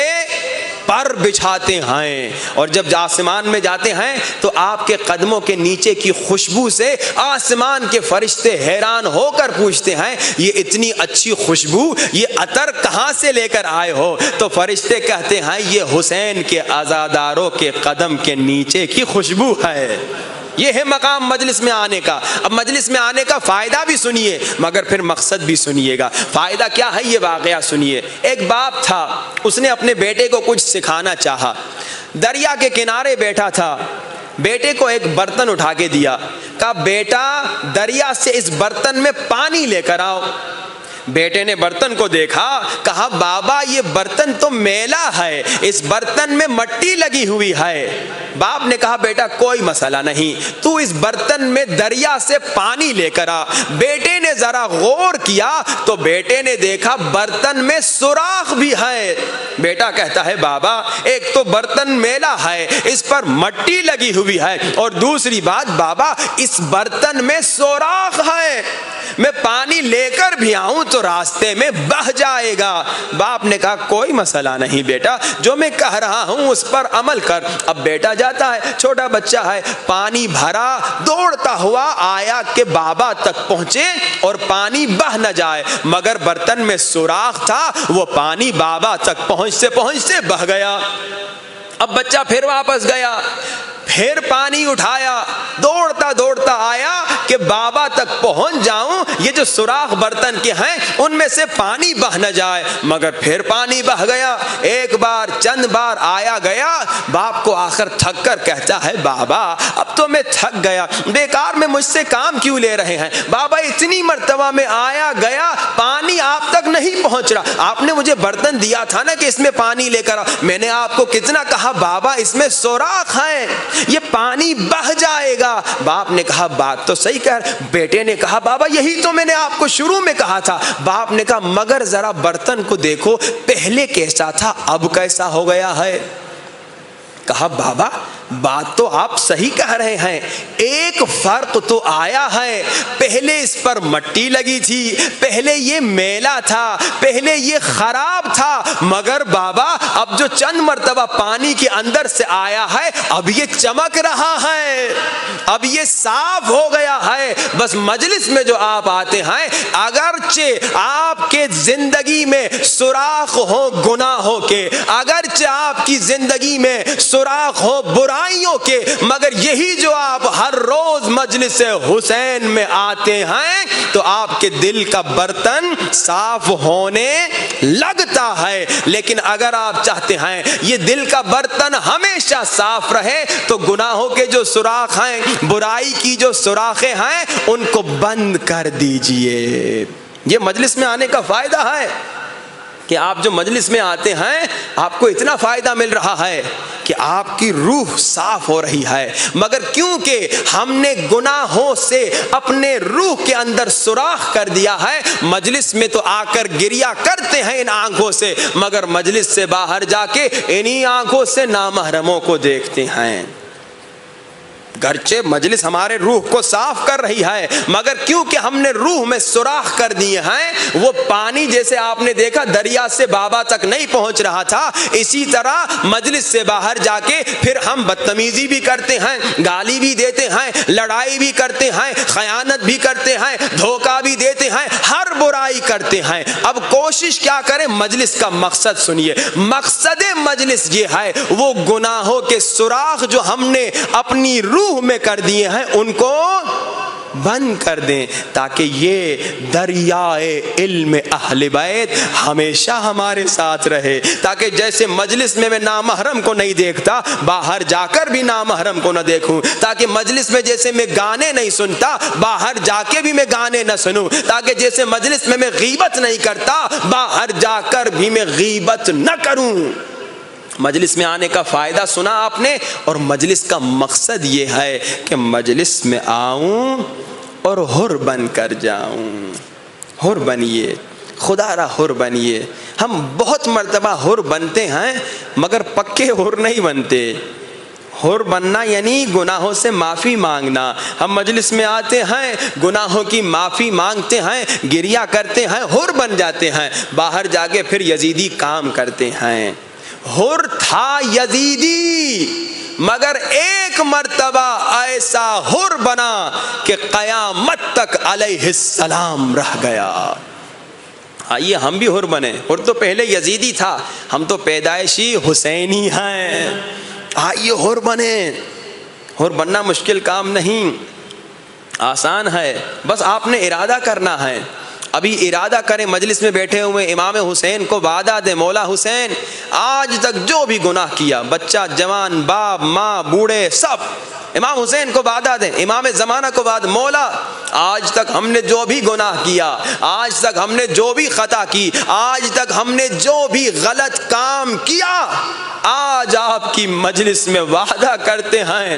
پر بچھاتے ہیں اور جب آسمان میں جاتے ہیں تو آپ کے قدموں کے نیچے کی خوشبو سے آسمان کے فرشتے حیران ہو کر پوچھتے ہیں یہ اتنی اچھی خوشبو, یہ عطر کہاں سے لے کر آئے ہو؟ تو فرشتے کہتے ہیں یہ حسین کے عزاداروں کے قدم کے نیچے کی خوشبو ہے. یہ ہے مقام مجلس میں آنے کا. اب مجلس میں آنے کا فائدہ بھی سنیے مگر پھر مقصد بھی سنیے گا. فائدہ کیا ہے یہ واقعہ سنیے. ایک باپ تھا, اس نے اپنے بیٹے کو کچھ سکھانا چاہا. دریا کے کنارے بیٹھا تھا, بیٹے کو ایک برتن اٹھا کے دیا, کہا بیٹا دریا سے اس برتن میں پانی لے کر آؤ. بیٹے نے برتن کو دیکھا, کہا بابا یہ برتن تو میلا ہے, اس برتن میں مٹی لگی ہوئی ہے. باپ نے کہا بیٹا کوئی مسئلہ نہیں, تو اس برتن میں دریا سے پانی لے کر آ. بیٹے نے ذرا غور کیا تو بیٹے نے دیکھا برتن میں سوراخ بھی ہے. بیٹا کہتا ہے بابا ایک تو برتن میلا ہے, اس پر مٹی لگی ہوئی ہے, اور دوسری بات بابا اس برتن میں سوراخ ہے, میں پانی لے کر بھی آؤں تو راستے میں بہہ جائے گا. باپ نے کہا کوئی مسئلہ نہیں بیٹا, جو میں کہہ رہا ہوں اس پر عمل کر. اب بیٹا جاتا ہے, چھوٹا بچہ ہے, پانی بھرا, دوڑتا ہوا آیا کہ بابا تک پہنچے اور پانی بہہ نہ جائے, مگر برتن میں سوراخ تھا, وہ پانی بابا تک پہنچتے بہہ گیا. اب بچہ پھر واپس گیا, پھر پانی اٹھایا, دوڑتا دوڑتا آیا کہ بابا تک پہنچ جاؤں, یہ جو سوراخ برتن کے ہیں ان میں سے پانی بہہ نہ جائے, مگر پھر پانی بہہ گیا. ایک بار چند بار آیا گیا, باپ کو آخر تھک کر کہتا ہے بابا اب تو میں تھک گیا, بیکار میں مجھ سے کام کیوں لے رہے ہیں؟ بابا اتنی مرتبہ میں آیا گیا پانی آپ تک نہیں پہنچ رہا, آپ نے مجھے برتن دیا تھا نا کہ اس میں پانی لے کر آؤ, میں نے آپ کو کتنا کہا بابا اس میں سوراخ ہے. یہ پانی بہہ جائے گا۔ باپ نے کہا بات تو صحیح کہہ، بیٹے نے کہا بابا یہی تو میں نے آپ کو شروع میں کہا تھا۔ باپ نے کہا مگر ذرا برتن کو دیکھو، پہلے کیسا تھا اب کیسا ہو گیا ہے۔ کہا بابا بات تو آپ صحیح کہہ رہے ہیں، ایک فرق تو آیا ہے، پہلے اس پر مٹی لگی تھی، پہلے یہ میلا تھا، پہلے یہ خراب تھا، مگر بابا اب جو چند مرتبہ پانی کے اندر سے آیا ہے اب یہ چمک رہا ہے، اب یہ صاف ہو گیا ہے۔ بس مجلس میں جو آپ آتے ہیں اگرچہ آپ کے زندگی میں سوراخ ہو گناہوں کے، اگرچہ آپ کی زندگی میں سوراخ ہو برائیوں کے، مگر یہی جو آپ ہر روز مجلس حسین میں آتے ہیں تو آپ کے دل کا برتن صاف ہونے لگتا ہے۔ لیکن اگر آپ چاہتے ہیں یہ دل کا برتن ہمیشہ صاف رہے تو گناہوں کے جو سوراخ ہیں، برائی کی جو سوراخیں ہیں، ان کو بند کر دیجئے۔ یہ مجلس میں آنے کا فائدہ ہے کہ آپ جو مجلس میں آتے ہیں آپ کو اتنا فائدہ مل رہا ہے کہ آپ کی روح صاف ہو رہی ہے، مگر کیونکہ ہم نے گناہوں سے اپنے روح کے اندر سوراخ کر دیا ہے، مجلس میں تو آ کر گریا کرتے ہیں ان آنکھوں سے، مگر مجلس سے باہر جا کے انہی آنکھوں سے نامحرموں کو دیکھتے ہیں۔ گرچہ مجلس ہمارے روح کو صاف کر رہی ہے، مگر کیونکہ ہم نے روح میں سوراخ کر دیے ہیں، وہ پانی جیسے آپ نے دیکھا دریا سے بابا تک نہیں پہنچ رہا تھا، اسی طرح مجلس سے باہر جا کے پھر ہم بدتمیزی بھی کرتے ہیں، گالی بھی دیتے ہیں، لڑائی بھی کرتے ہیں، خیانت بھی کرتے ہیں، دھوکہ بھی دیتے ہیں، ہر برائی کرتے ہیں۔ اب کوشش کیا کریں؟ مجلس کا مقصد سنیے، مقصد مجلس یہ ہے وہ گناہوں کے سوراخ جو ہم نے اپنی روح میں کر دیے ہیں ان کو بند کر دیں، تاکہ یہ دریائے علم اہل بیت ہمیشہ ہمارے ساتھ رہے، تاکہ جیسے مجلس میں نامحرم کو نہیں دیکھتا باہر جا کر بھی نامحرم کو نہ دیکھوں، تاکہ مجلس میں جیسے میں گانے نہیں سنتا باہر جا کے بھی میں گانے نہ سنوں، تاکہ جیسے مجلس میں غیبت نہیں کرتا باہر جا کر بھی میں غیبت نہ کروں۔ مجلس میں آنے کا فائدہ سنا آپ نے، اور مجلس کا مقصد یہ ہے کہ مجلس میں آؤں اور حر بن کر جاؤں۔ حر بنیے، خدا را حر بنیے۔ ہم بہت مرتبہ حر بنتے ہیں مگر پکے حر نہیں بنتے۔ حر بننا یعنی گناہوں سے معافی مانگنا۔ ہم مجلس میں آتے ہیں، گناہوں کی معافی مانگتے ہیں، گریا کرتے ہیں، حر بن جاتے ہیں، باہر جا کے پھر یزیدی کام کرتے ہیں۔ حر تھا یزیدی مگر ایک مرتبہ ایسا حر بنا کہ قیامت تک علیہ السلام رہ گیا۔ آئیے ہم بھی حر بنے۔ حر تو پہلے یزیدی تھا، ہم تو پیدائشی حسینی ہیں۔ آئیے حر بنے۔ حر بننا مشکل کام نہیں، آسان ہے، بس آپ نے ارادہ کرنا ہے۔ ابھی ارادہ کریں، مجلس میں بیٹھے ہوئے امام حسین کو وعدہ دیں، مولا حسین آج تک جو بھی گناہ کیا، بچہ جوان باپ ماں بوڑھے سب، امام حسین کو وعدہ دیں، امام زمانہ کو وعدہ، مولا آج تک ہم نے جو بھی گناہ کیا، آج تک ہم نے جو بھی خطا کی، آج تک ہم نے جو بھی غلط کام کیا، آج آپ کی مجلس میں وعدہ کرتے ہیں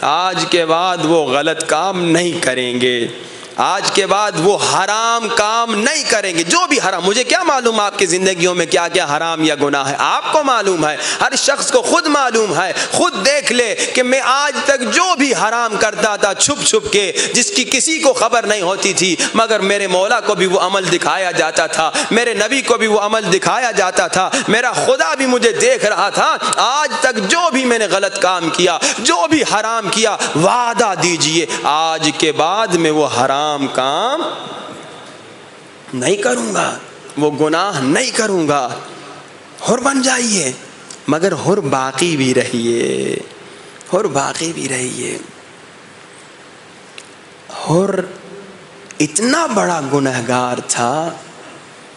آج کے بعد وہ غلط کام نہیں کریں گے، آج کے بعد وہ حرام کام نہیں کریں گے۔ جو بھی حرام، مجھے کیا معلوم آپ کی زندگیوں میں کیا کیا حرام یا گناہ ہے، آپ کو معلوم ہے، ہر شخص کو خود معلوم ہے، خود دیکھ لے کہ میں آج تک جو بھی حرام کرتا تھا چھپ چھپ کے، جس کی کسی کو خبر نہیں ہوتی تھی، مگر میرے مولا کو بھی وہ عمل دکھایا جاتا تھا، میرے نبی کو بھی وہ عمل دکھایا جاتا تھا، میرا خدا بھی مجھے دیکھ رہا تھا، آج تک جو بھی میں نے غلط کام کیا، جو بھی حرام کیا، وعدہ دیجئے آج کے بعد میں وہ حرام کام نہیں کروں گا، وہ گناہ نہیں کروں گا۔ حر بن جائیے، مگر حر باقی بھی رہیے، حر باقی بھی رہیے۔ حر اتنا بڑا گنہگار تھا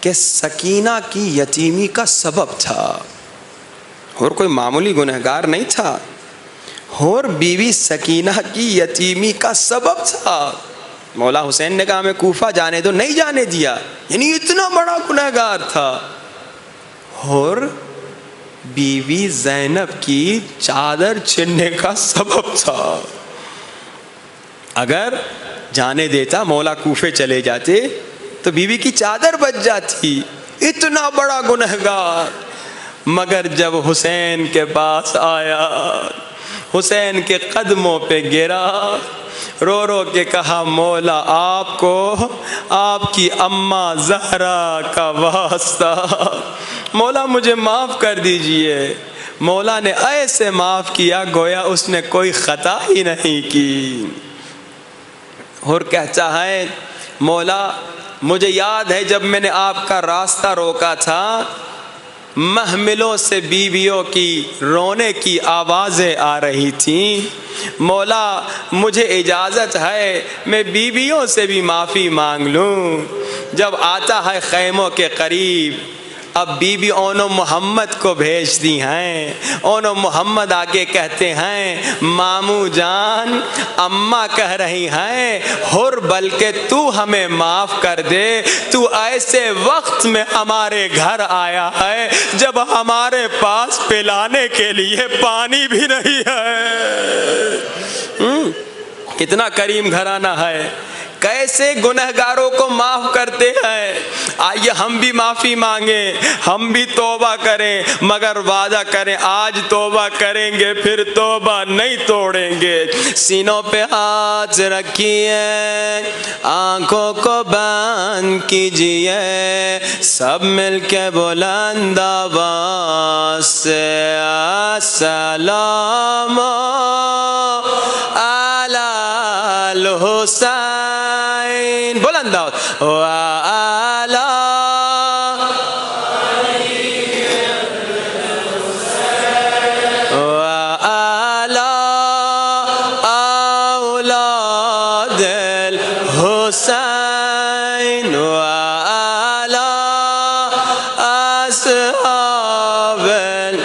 کہ سکینہ کی یتیمی کا سبب تھا۔ حر کوئی معمولی گنہگار نہیں تھا، حر بیوی سکینہ کی یتیمی کا سبب تھا۔ مولا حسین نے کہا میں کوفہ جانے دو، نہیں جانے دیا، یعنی اتنا بڑا گنہگار تھا۔ حر بیوی زینب کی چادر چھننے کا سبب تھا. اگر جانے دیتا مولا کوفے چلے جاتے تو بیوی کی چادر بچ جاتی. اتنا بڑا گنہگار. مگر جب حسین کے پاس آیا، حسین کے قدموں پہ گرا، رو رو کے کہا مولا آپ کو آپ کی اماں زہرا کا واسطہ، مولا مجھے معاف کر دیجئے. مولا نے ایسے معاف کیا گویا اس نے کوئی خطا ہی نہیں کی. اور کہتا ہے مولا مجھے یاد ہے جب میں نے آپ کا راستہ روکا تھا، محملوں سے بیویوں کی رونے کی آوازیں آ رہی تھیں. مولا مجھے اجازت ہے میں بیویوں سے بھی معافی مانگ لوں. جب آتا ہے خیموں کے قریب، اب بی بی اونو محمد کو بھیجتی ہیں. اونو محمد آگے کہتے ہیں ماموں جان اماں کہہ رہی ہیں ہر بلکہ تو ہمیں معاف کر دے. تو ایسے وقت میں ہمارے گھر آیا ہے جب ہمارے پاس پلانے کے لیے پانی بھی نہیں ہے. کتنا کریم گھرانہ ہے، کیسے گنہگاروں کو معاف کرتے ہیں. آئیے ہم بھی معافی مانگیں، ہم بھی توبہ کریں، مگر وعدہ کریں آج توبہ کریں گے پھر توبہ نہیں توڑیں گے. سینوں پہ ہاتھ رکھیے، آنکھوں کو بند کیجیے، سب مل کے بلند آواز سے السلام علی الحسین، بلند آواز وعلی اولاد الحسین وعلی اصحاب الحسین.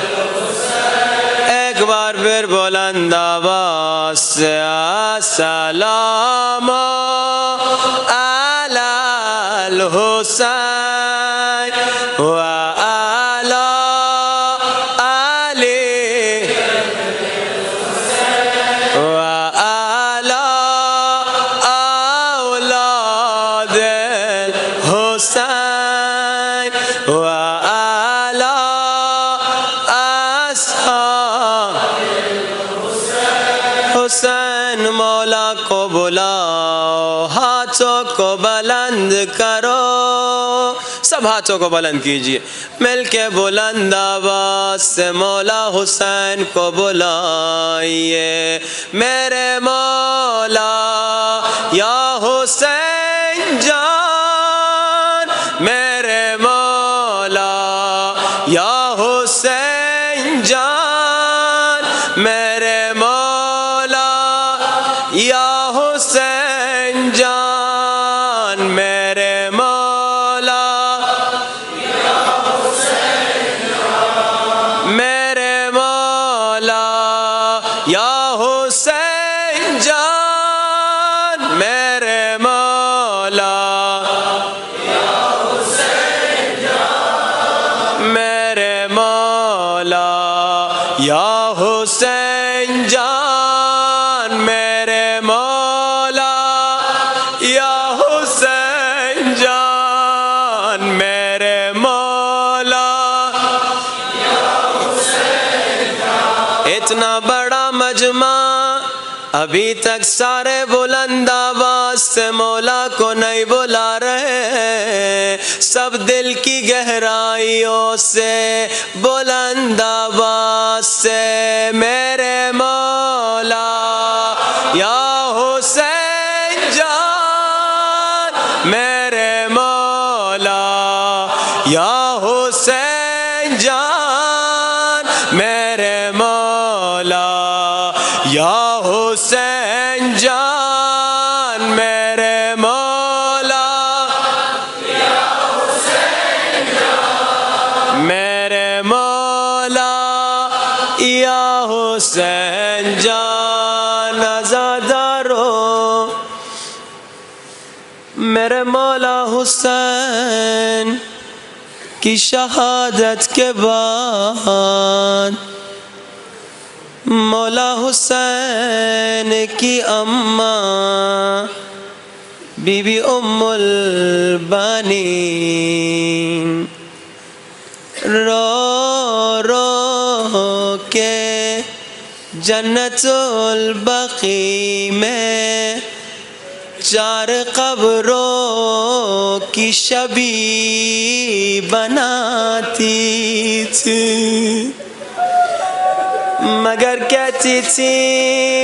ایک بار پھر بلند آواز سے السلام علی الحسین وعلی علی وعلی اولاد الحسین وعلی اصحاب حسین. مولا کو بلاؤ، ہاتھوں کو بلند کرو، سب ہاتھوں کو بلند کیجئے، مل کے بلند آواز سے مولا حسین کو بلائیے. میرے مولا یا حسین جان، میرے مولا یا حسین جان، میرے مولا یا حسین جان، میرے مولا یا حسین جان، میرے مولا یا حسین جان، میرے مولا یا حسین جان، میرے مولا یا حسین جان، میرے مولا یا حسین جان، میرے مولا یا حسین جان. اتنا بڑا مجمع ابھی تک سارے بلند آواز سے مولا کو نہیں بلا رہے، سب دل کی گہرائیوں سے بلند آواز سے میرے مولا یا حسین جان، میرے مولا یا حسین جان، میرے مولا یا حسین جان، میرے مولا یا حسین جان، میرے مولا یا حسین جان. عزادارو میرے مولا حسین کی شہادت کے بعد مولا حسین کی اماں بی بی ام البنین رو رو کے جنت البقیع میں 4 قبروں کی شبیہ بناتی تھی، مگر کہتی تھی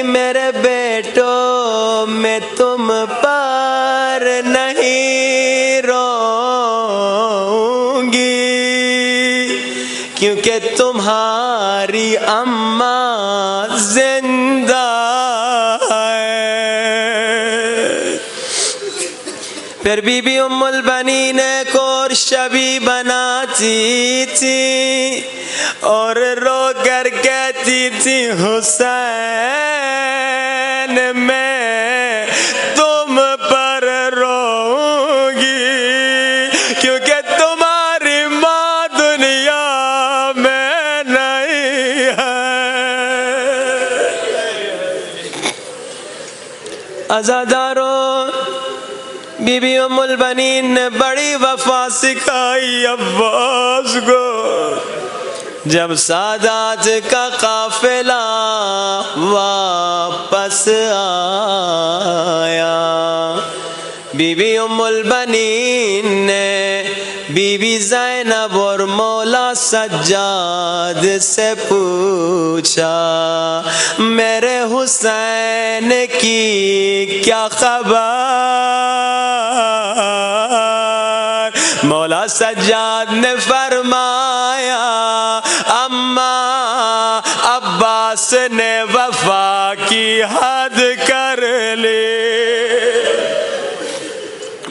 میرے بیٹوں میں تم پر نہیں روؤں گی، کیونکہ تمہاری اماں زندہ ہے۔ پھر بی بی ام البنین ایک اور شبیہ بناتی تھی اور رو کر کہتی تھی حسین میں تم پر روؤں گی، کیونکہ تمہاری ماں دنیا میں نہیں ہے۔ عزاداروں، بی بی ام البنین نے بڑی وفا سکھائی عباس کو۔ جب سادات کا قافلہ واپس آیا، بی بی ام البنین نے بی بی زینب اور مولا سجاد سے پوچھا میرے حسین کی کیا خبر؟ مولا سجاد نے فرمایا اماں عباس نے وفا کی حد کر لی۔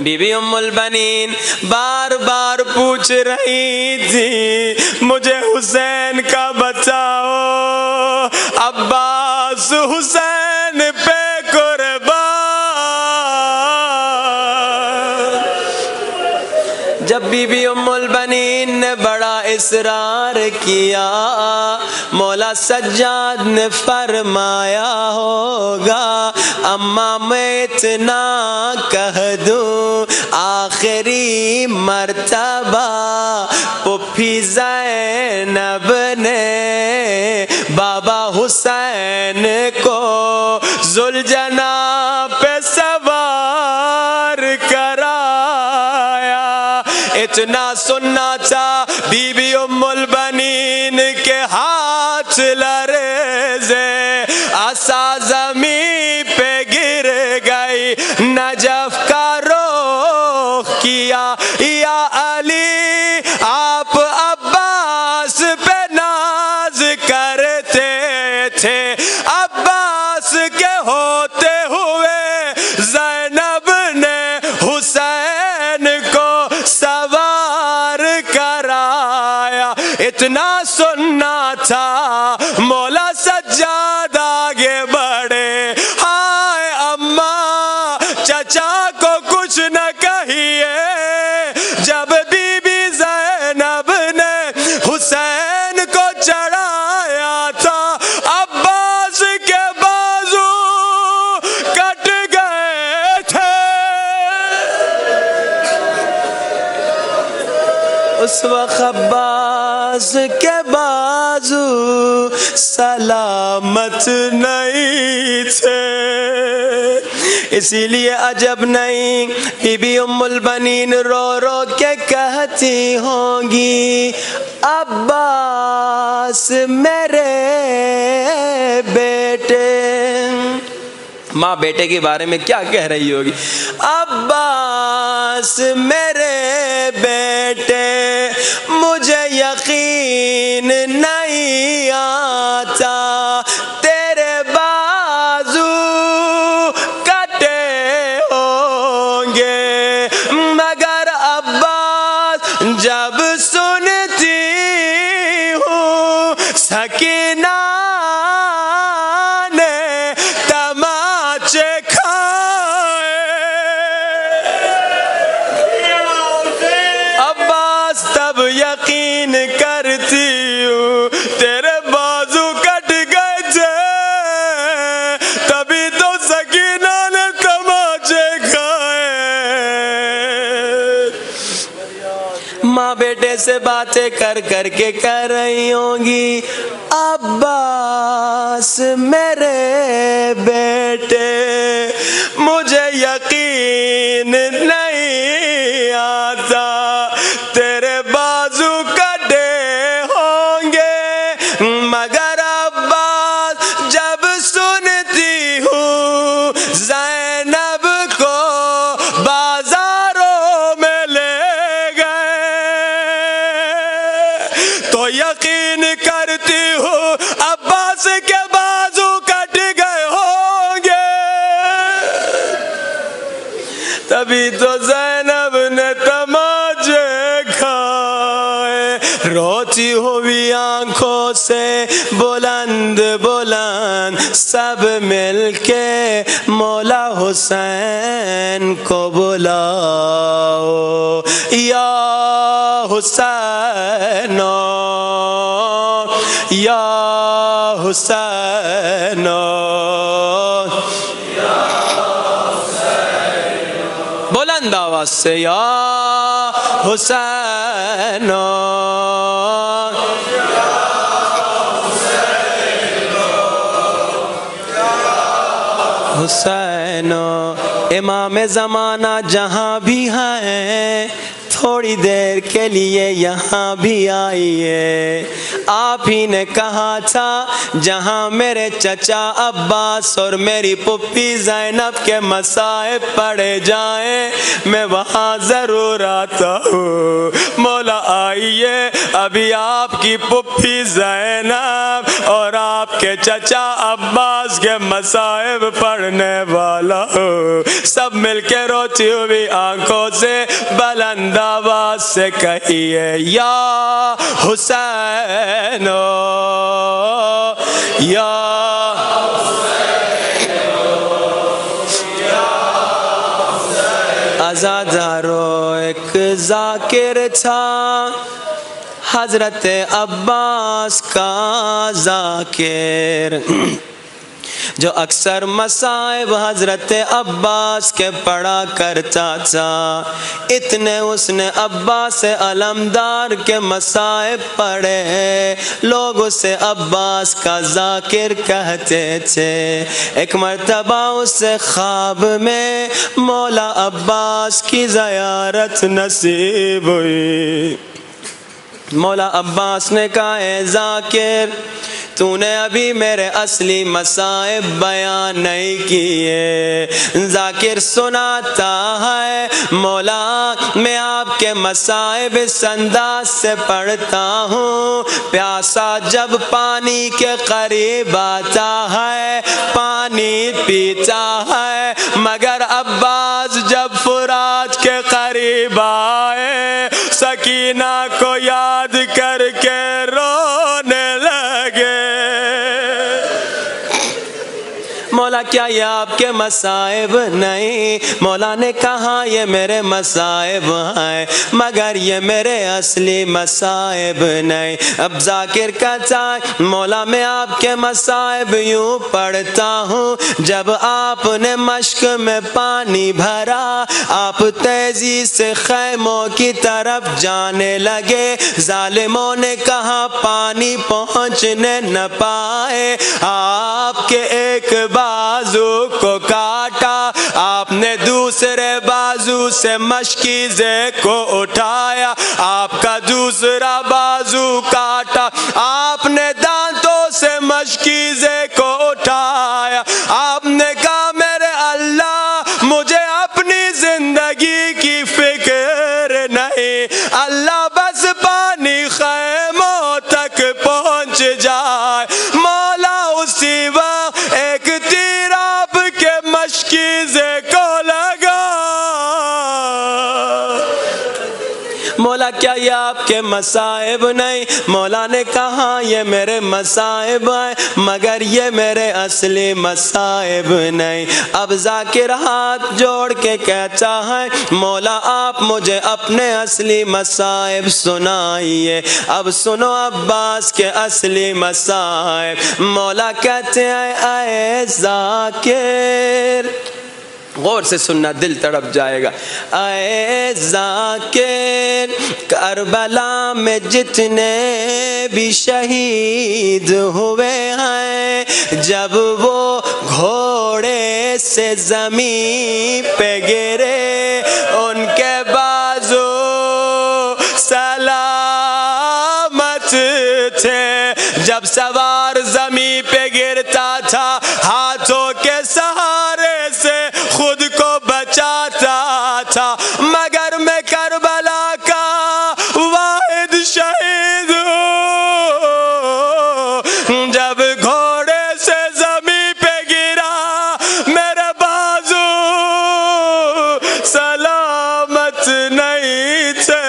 بی بی ام البنین بار بار پوچھ رہی تھی مجھے حسین کا بچاؤ، عباس حسین پہ قربان۔ جب بی بی ام البنین نے بڑا اصرار کیا، مولا سجاد نے فرمایا ہوگا اماں میں اتنا کہہ دوں آخری مرتبہ پھوپھی زینب نے بابا حسین کو ذوالجناح پہ سوار کرایا۔ اتنا سننا تھا بی بی ام البنین کے ہاتھ لرزے، عصا زمین پہ گر گئی، نجف کا رخ کیا یا علی آپ عباس پہ ناز کرتے تھے، عباس کے ہوتے ہوئے زینب نے حسین کو سوار کرایا۔ اتنا سننا تھا مولا سجاد آگے بڑھے، ہائے اماں چچا کو کچھ نہ کہیے، جب بی بی زینب نے حسین کو چڑھایا تھا عباس کے بازو کٹ گئے تھے۔ اس وقت عباس کے بازو سلامت نہیں تھے، اسی لیے عجب نہیں بی بی ام البنین رو رو کے کہتی ہوں گی عباس میرے بیٹے۔ ماں بیٹے کے بارے میں کیا کہہ رہی ہوگی؟ عباس میرے بیٹے مجھے یقین نہیں آتا تیرے بازو کٹے ہوں گے، مگر عباس جب سنتی ہوں سکینہ نے تماچے کھائے، عباس تب ماں بیٹے سے باتیں کر کر کے کہہ رہی ہوں گی عباس میرے بیٹے مجھے یقین نہیں آتا تیرے بازو کٹے ہوں گے مگر عباس جب سنتی ہوں زینب کو بازاروں میں لے گئے تو یقین کرتی ہوں عباس کے بازو کٹ گئے ہوں گے تبھی تو زینب نے تماچے کھائے روتی ہوئی آنکھوں سے بلند بلند سب مل کے مولا حسین کو بلاؤ یا حسین یا حسین بلند آواز سے یا حسین حسین امام زمانہ جہاں بھی ہیں تھوڑی دیر کے لیے یہاں بھی آئیے آپ ہی نے کہا تھا جہاں میرے چچا عباس اور میری پھپھی زینب کے مصائب پڑے جائیں میں وہاں ضرور آتا ہوں مولا آئیے ابھی آپ کی پھپھی زینب اور آپ کے چچا عباس کے مصائب پڑھنے والا ہوں سب مل کے روتی ہوئی آنکھوں سے بلند آواز سے کہیے یا حسین یا عزادارو ایک ذاکر تھا حضرت عباس کا ذاکر جو اکثر مصائب حضرت عباس کے پڑھا کرتا تھا اتنے اس نے عباس علمدار کے مصائب پڑھے لوگ اسے عباس کا ذاکر کہتے تھے ایک مرتبہ اسے خواب میں مولا عباس کی زیارت نصیب ہوئی مولا عباس نے کہا اے ذاکر تو نے ابھی میرے اصلی مصائب بیان نہیں کیے ذاکر سناتا ہے مولا میں آپ کے مصائب اس انداز سے پڑھتا ہوں پیاسا جب پانی کے قریب آتا ہے پانی پیتا ہے مگر عباس جب فرات کے قریب آئے سکینہ کو یاد کر کے رونے لگے مولا کیا یہ آپ کے مصائب نہیں مولا نے کہا یہ میرے مصائب ہیں مگر یہ میرے اصلی مصائب نہیں اب ذاکر کہتا ہے مولا میں آپ کے مصائب یوں پڑھتا ہوں جب آپ نے مشک میں پانی بھرا آپ تیزی سے خیموں کی طرف جانے لگے ظالموں نے کہا پانی پہنچنے نہ پائے آپ کے ایک بازو کو کاٹا آپ نے دوسرے بازو سے مشکیزے کو اٹھایا آپ کا دوسرا بازو کاٹا آپ نے دانتوں سے مشکیزے کو اٹھایا آپ نے کہا میرے اللہ مجھے اپنی زندگی کی فکر نہیں اللہ بس پانی خیموں تک پہنچ جائے مولا اسی وقت ایک تیر آپ کے مشکیزے کو لگا مولا کیا یہ آپ کے مصائب نہیں مولا نے کہا یہ میرے مصائب ہیں مگر یہ میرے اصلی مصائب نہیں اب ذاکر ہاتھ جوڑ کے کہتا ہے مولا آپ مجھے اپنے اصلی مصائب سنائیے اب سنو عباس کے اصلی مصائب مولا کہتے ہیں اے ذاکر غور سے سننا، دل تڑپ جائے گا۔ اے ذاکر کربلا میں جتنے بھی شہید ہوئے ہیں، جب وہ گھوڑے سے زمین پہ گرے ان کے بازو سلامت تھے، جب سوار زمین پہ گرتا تھا ہاتھوں کے سہارے سے خود کو بچاتا تھا، مگر میں کربلا کا واحد شہید ہوں، جب گھوڑے سے زمین پہ گرا میرے بازو سلامت نہیں تھے۔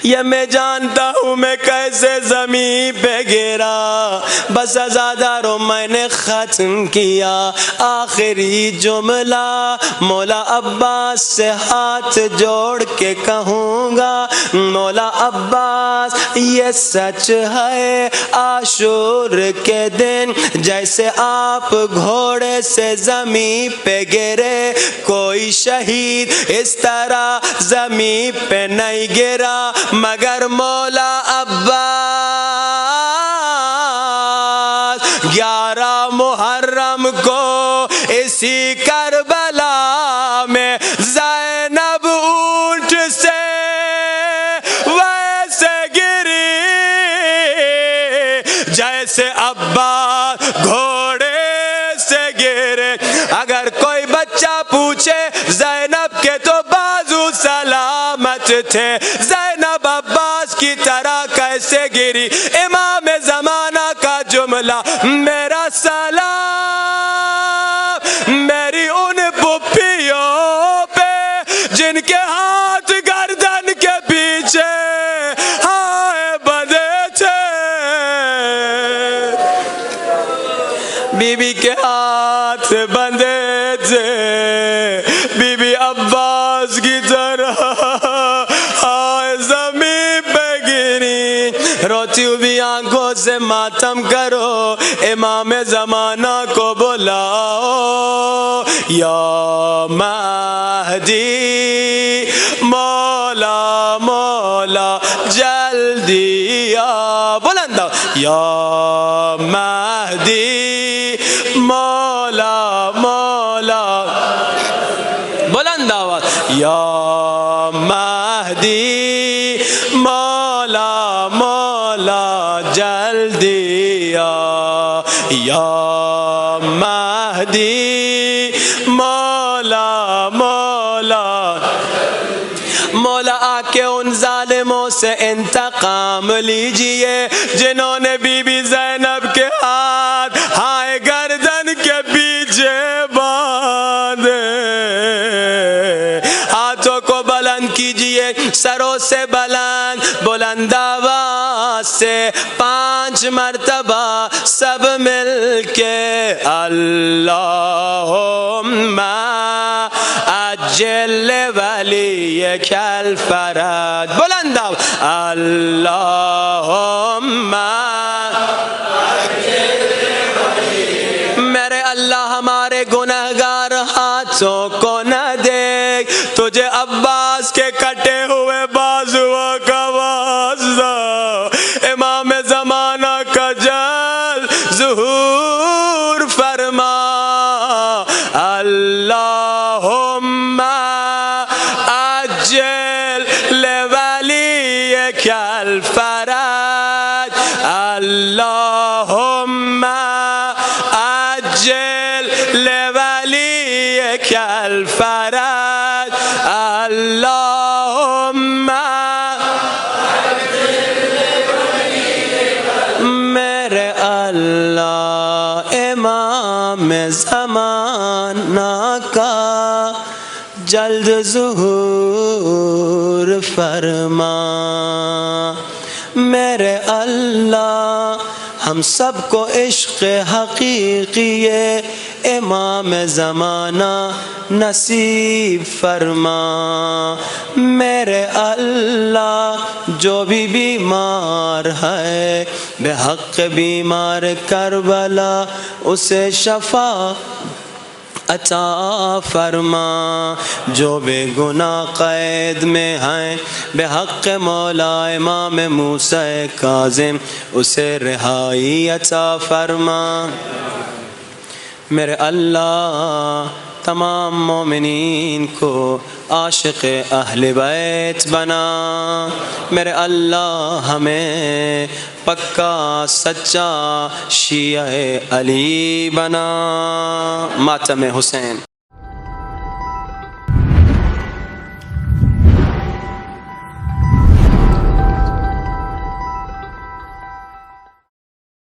یہ میں جانتا ہوں میں کیسے زمین پہ گرا، بس ازادارو میں نے ختم کیا آخری جملہ مولا عباس سے ہاتھ جوڑ کے کہوں گا، مولا عباس یہ سچ ہے عاشور کے دن جیسے آپ گھوڑے سے زمین پہ گرے، کوئی شہید اس طرح زمین پہ نہیں گرا مگر مولا عباس۔ 11 محرم کو اسی کربلا میں زینب اونٹ سے ویسے گری جیسے عباس گھوڑے سے گرے۔ اگر کوئی بچہ پوچھے زینب کے تو بازو سلامت تھے، زینب عباس کی طرح کیسے گری؟ امام زمانہ کا جملہ، میرا سلام میری ان پھپھیوں پہ جن کے ہاتھ گردن کے پیچھے ہائے بندھے تھے، بی بی کے ہاتھ بندھے تھے، بی بی عباس کی طرح زمین پہ گری۔ روتی ہوئی آنکھوں سے ماتم کرو، امام زمانہ کو بلاؤ، یا مہدی مولا مولا جلدی آ، بلند آؤ، یا مہدی مولا مولا، بلند آواز، یا مہدی مولا مولا جلدی آ، یا مہدی مولا مولا۔ مولا آ کے ان ظالموں سے انتقام لیجئے جنہوں نے بی بی زینب کے ہاتھ ہائے گردن کے پیچھے باندھے۔ ہاتھوں کو بلند کیجئے سروں سے بلند، بلند آواز سے 5 مرتبہ سب مل کے اللہم اجل ولیک الفرج، بلند آواز، اللہم میرے اللہ ہمارے گنہگار ہاتھوں کو نہ دیکھ، تجھے عباس کے کٹے ہوئے بازوؤں کا واسطہ، امام زمانہ کا جلد ظہور فرما، اللہم اجل لولیک الفرج، اللہم اجل لولیک الفرج، اللہم میرے اللہ امام زمانہ کا جلد ظہور فرما، میرے اللہ ہم سب کو عشق حقیقی امام زمانہ نصیب فرما، میرے اللہ جو بھی بیمار ہے بے حق بیمار کربلا اسے شفا عطا فرما، جو بے گناہ قید میں ہیں بے حق مولا امام موسیٰ کاظم، اسے رہائی عطا فرما۔ میرے اللہ تمام مومنین کو عاشق اہل بیت بنا، میرے اللہ ہمیں پکا سچا شیعہ علی بنا۔ ماتم حسین۔